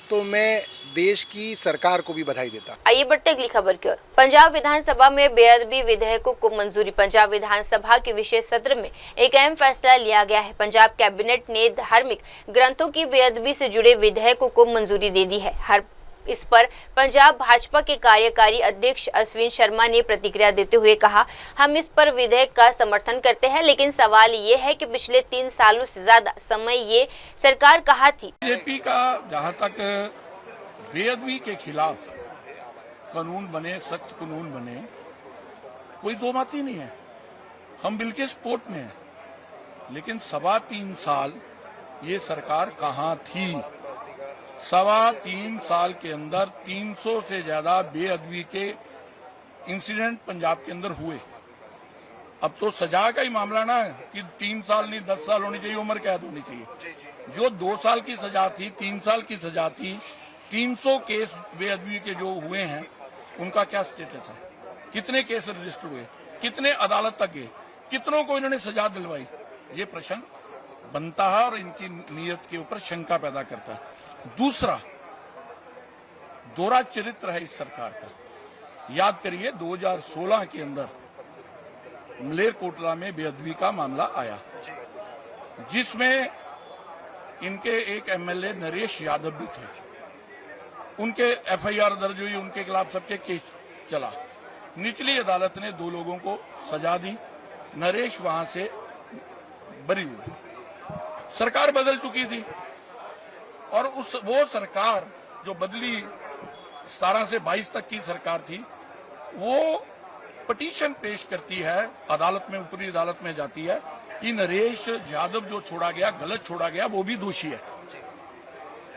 तो मैं देश की सरकार को भी बधाई देता। आइए बढ़ते अगली खबर की ओर। पंजाब विधानसभा में बेअदबी विधेयकों को मंजूरी। पंजाब विधानसभा के विशेष सत्र में एक अहम फैसला लिया गया है। पंजाब कैबिनेट ने धार्मिक ग्रंथों की बेअदबी से जुड़े विधेयकों को मंजूरी दे दी है। इस पर पंजाब भाजपा के कार्यकारी अध्यक्ष अश्विन शर्मा ने प्रतिक्रिया देते हुए कहा, हम इस पर विधेयक का समर्थन करते हैं, लेकिन सवाल ये है कि पिछले 3 सालों से ज्यादा समय ये सरकार कहाँ थी। बीजेपी का जहाँ तक बेअदबी के खिलाफ कानून बने, सख्त कानून बने, कोई दो मत ही नहीं है। हम बिल के सपोर्ट में हैं, लेकिन 3.25 साल ये सरकार कहाँ थी। 3.25 साल के अंदर 300 से ज्यादा बेअदबी के इंसिडेंट पंजाब के अंदर हुए। अब तो सजा का ही मामला ना कि 3 साल नहीं 10 साल होनी चाहिए, उम्र कैद होनी चाहिए। जो 2 साल की सजा थी, 3 साल की सजा थी, 300 केस बेअदबी के जो हुए हैं उनका क्या स्टेटस है, कितने केस रजिस्टर हुए, कितने अदालत तक गए, कितनों को इन्होंने सजा दिलवाई, ये प्रश्न बनता है और इनकी नीयत के ऊपर शंका पैदा करता है। दूसरा, दोहरा चरित्र है इस सरकार का। याद करिए 2016 के अंदर मलेरकोटला में बेअदबी का मामला आया, जिसमें इनके एक एमएलए नरेश यादव भी थे। उनके एफआईआर दर्ज हुई, उनके खिलाफ सबके केस चला। निचली अदालत ने 2 लोगों को सजा दी, नरेश वहां से बरी हुए। सरकार बदल चुकी थी और वो सरकार जो बदली 17 से 22 तक की सरकार थी, वो पिटीशन पेश करती है अदालत में, ऊपरी अदालत में जाती है कि नरेश यादव जो छोड़ा गया, गलत छोड़ा गया, वो भी दोषी है।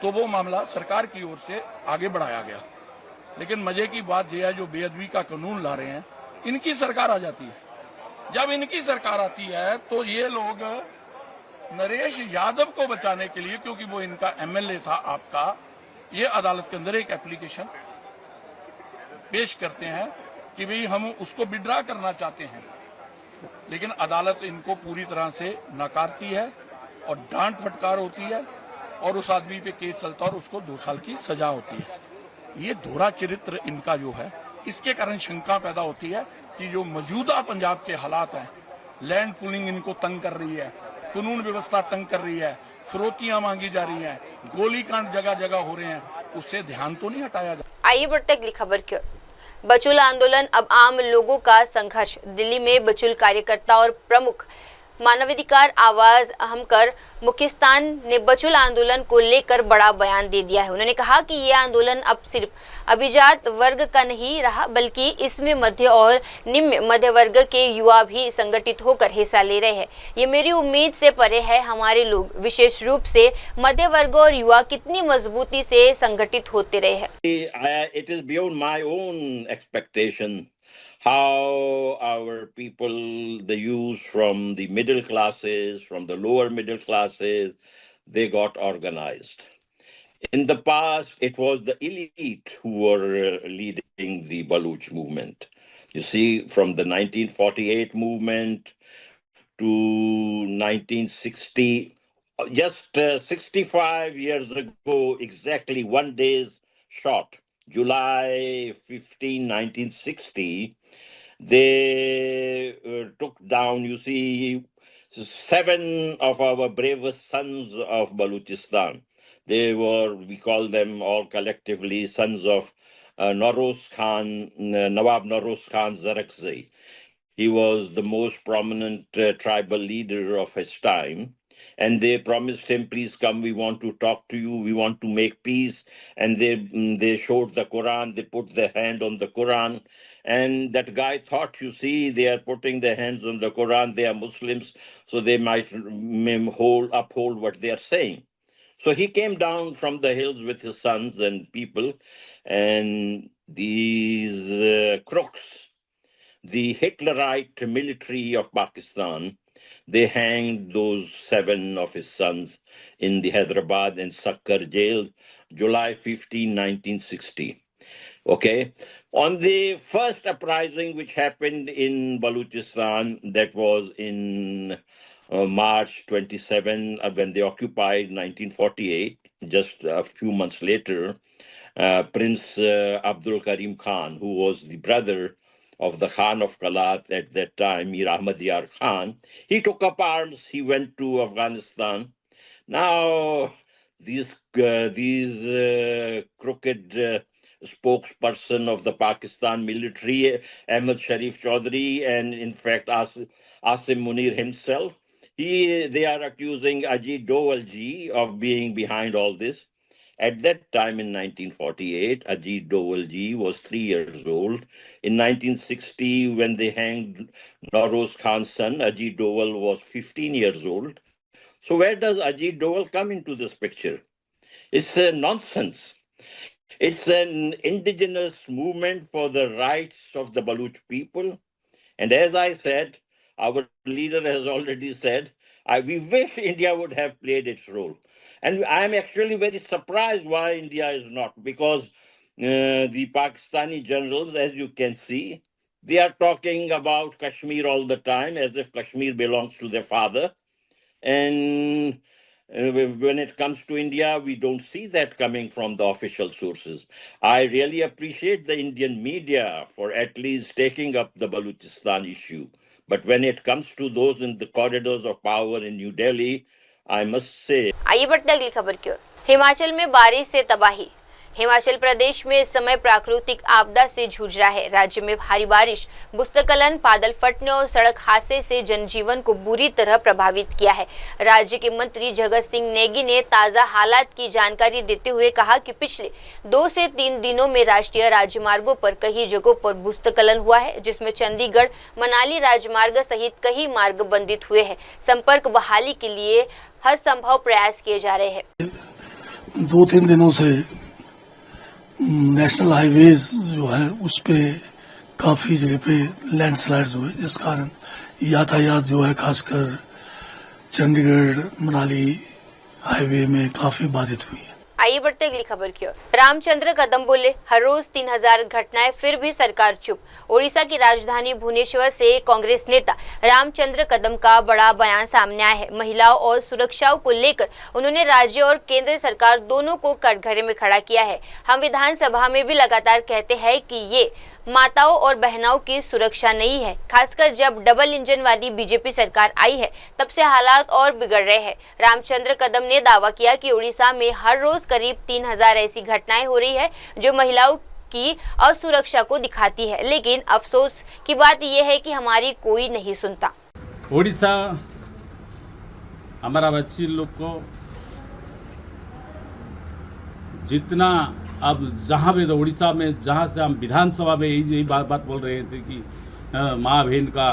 तो वो मामला सरकार की ओर से आगे बढ़ाया गया। लेकिन मजे की बात यह है, जो बेअदबी का कानून ला रहे हैं, इनकी सरकार आ जाती है। जब इनकी सरकार आती है तो ये लोग नरेश यादव को बचाने के लिए, क्योंकि वो इनका एमएलए था आपका, ये अदालत के अंदर एक एप्लीकेशन पेश करते हैं कि भाई हम उसको विड्रा करना चाहते हैं। लेकिन अदालत इनको पूरी तरह से नकारती है और डांट फटकार होती है और उस आदमी पे केस चलता है और उसको 2 साल की सजा होती है। ये दोहरा चरित्र इनका जो है, इसके कारण शंका पैदा होती है कि जो मौजूदा पंजाब के हालात हैं, लैंड पुलिंग इनको तंग कर रही है, कानून व्यवस्था तंग कर रही है, फिरौतियां मांगी जा रही हैं, गोलीकांड जगह जगह हो रहे हैं, उससे ध्यान तो नहीं हटाया जा। आइए बढ़ते अगली खबर की ओर। बचुल आंदोलन अब आम लोगों का संघर्ष। दिल्ली में बचुल कार्यकर्ता और प्रमुख मानवाधिकार आवाज अहम कर मुखिस्तान ने बचुल आंदोलन को लेकर बड़ा बयान दे दिया है। उन्होंने कहा कि ये आंदोलन अब सिर्फ अभिजात वर्ग का नहीं रहा, बल्कि इसमें मध्य और निम्न मध्य वर्ग के युवा भी संगठित होकर हिस्सा ले रहे हैं। ये मेरी उम्मीद से परे है। हमारे लोग, विशेष रूप से मध्य वर्ग और युवा, कितनी मजबूती से संगठित होते रहे हैं। It is beyond my own expectation how our people, the youth from the middle classes, from the lower middle classes, they got organized. In the past, it was the elite who were leading the Baluch movement. You see, from the 1948 movement to 1960, just 65 years ago, exactly 1 day's short, July 15, 1960, they took down, you see, 7 of our bravest sons of Baluchistan. They were, we call them all collectively, sons of Nawroz Khan, Nawab Nawroz Khan Zarakzai. He was the most prominent tribal leader of his time. And they promised him, please come, we want to talk to you, we want to make peace. And they showed the Quran, they put their hand on the Quran. And that guy thought, you see, they are putting their hands on the Quran, they are Muslims, so they might uphold what they are saying. So he came down from the hills with his sons and people, and these crooks, the Hitlerite military of Pakistan, they hanged those 7 of his sons in the Hyderabad and Sakkar jail, July 15, 1960. Okay. On the first uprising which happened in Baluchistan, that was in March 27, when they occupied 1948, just a few months later, Prince Abdul Karim Khan, who was the brother of the Khan of Kalat at that time, Mir Ahmad Yar Khan, he took up arms, he went to Afghanistan. Now, these crooked spokesperson of the Pakistan military, Ahmad Sharif Chaudhry, and in fact Asim Munir himself, they are accusing Ajit Dovalji of being behind all this. At that time in 1948, Ajit Dovalji was 3 years old. In 1960, when they hanged Nawroz Khan's son, Ajit Doval was 15 years old. So where does Ajit Doval come into this picture? It's nonsense. It's an indigenous movement for the rights of the Baluch people. And as I said, our leader has already said, we wish India would have played its role. And I'm actually very surprised why India is not, because the Pakistani generals, as you can see, they are talking about Kashmir all the time as if Kashmir belongs to their father. And when it comes to India, we don't see that coming from the official sources. I really appreciate the Indian media for at least taking up the Balochistan issue. But when it comes to those in the corridors of power in New Delhi, I must say. आइए बढ़ते अगली खबर की ओर। हिमाचल में बारिश से तबाही। हिमाचल प्रदेश में इस समय प्राकृतिक आपदा से जूझ रहा है। राज्य में भारी बारिश, भूस्खलन, बादल फटने और सड़क हादसे से जनजीवन को बुरी तरह प्रभावित किया है। राज्य के मंत्री जगत सिंह नेगी ने ताजा हालात की जानकारी देते हुए कहा कि पिछले 2 से 3 दिनों में राष्ट्रीय राजमार्गों पर कई जगहों पर भूस्खलन हुआ है, जिसमें चंडीगढ़ मनाली राजमार्ग सहित कई मार्ग बंधित हुए हैं। संपर्क बहाली के लिए हर संभव प्रयास किए जा रहे हैं। 2-3 दिनों से नेशनल हाईवेज जो है उस पे काफी जगह पे लैंडस्लाइड्स हुए, जिस कारण यातायात जो है खासकर चंडीगढ़ मनाली हाईवे में काफी बाधित हुई है। आइए बढ़ते अगली खबर की ओर। रामचंद्र कदम बोले, हर रोज 3000 घटनाएं फिर भी सरकार चुप। ओडिशा की राजधानी भुवनेश्वर से कांग्रेस नेता रामचंद्र कदम का बड़ा बयान सामने आया है। महिलाओं और सुरक्षा को लेकर उन्होंने राज्य और केंद्र सरकार दोनों को कटघरे में खड़ा किया है। हम विधानसभा में भी लगातार कहते हैं कि ये माताओं और बहनों की सुरक्षा नहीं है। खासकर जब डबल इंजन वाली बीजेपी सरकार आई है, तब से हालात और बिगड़ रहे हैं। रामचंद्र कदम ने दावा किया कि उड़ीसा में हर रोज करीब 3000 ऐसी घटनाएं हो रही है जो महिलाओं की असुरक्षा को दिखाती है, लेकिन अफसोस की बात यह है कि हमारी कोई नहीं सुनता। उड़ीसा हमारा बच्ची लोग को जितना अब जहाँ भी तो उड़ीसा में जहाँ से हम विधानसभा में यही बात बोल रहे थे कि माँ बहन का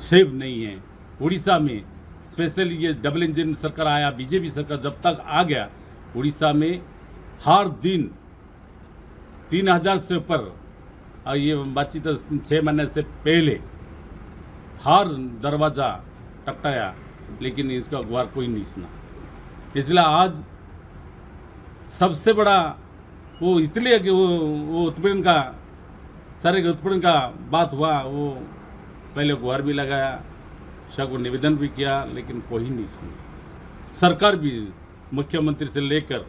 सेव नहीं है। उड़ीसा में स्पेशली ये डबल इंजन सरकार आया, बीजेपी सरकार जब तक आ गया, उड़ीसा में हर दिन 3000 से ऊपर, और ये बातचीत तो 6 महीने से पहले हर दरवाज़ा टकटाया, लेकिन इसका गुहार कोई नहीं सुना। इसलिए आज सबसे बड़ा वो इसलिए कि वो उत्पीड़न का सारे उत्पीड़न का बात हुआ, वो पहले गुहार भी लगाया, शाह को निवेदन भी किया, लेकिन कोई नहीं सुना। सरकार भी मुख्यमंत्री से लेकर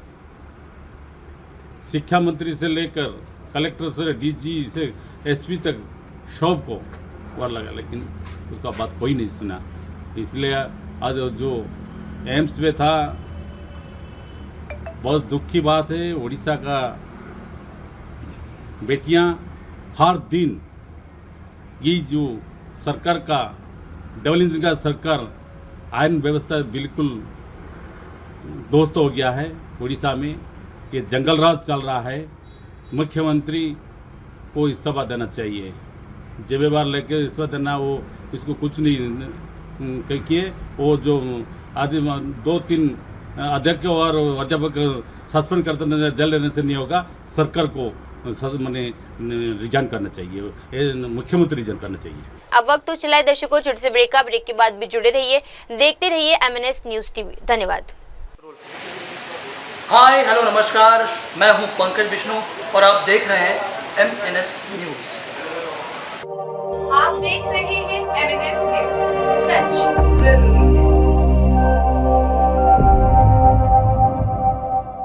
शिक्षा मंत्री से लेकर कलेक्टर से डीजी से एसपी तक सब को गुहार लगा, लेकिन उसका बात कोई नहीं सुना। इसलिए आज जो एम्स में था, बहुत दुख की बात है। उड़ीसा का बेटियां हर दिन ये जो सरकार का डबल इंजन का सरकार आयन व्यवस्था बिल्कुल दोस्त हो गया है। उड़ीसा में ये जंगल राज चल रहा है। मुख्यमंत्री को इस्तीफा देना चाहिए, जिम्मेवार लेके इस्तीफा देना, वो इसको कुछ नहीं किए। वो जो आदि 2-3 अध्यक्ष और अध्यापक सस्पेंड करते जल लेने से नहीं होगा। सरकार को मैंने रिजाइन करना चाहिए, मुख्यमंत्री रिजाइन करना चाहिए। अब वक्त तो चला है दर्शकों, छोटे से ब्रेक का। ब्रेक के बाद भी जुड़े रहिए, देखते रहिए MNS न्यूज टीवी। धन्यवाद। हाय हेलो नमस्कार, मैं हूं पंकज विष्णु और आप देख रहे हैं MNS न्यूज। आप देख रहे हैं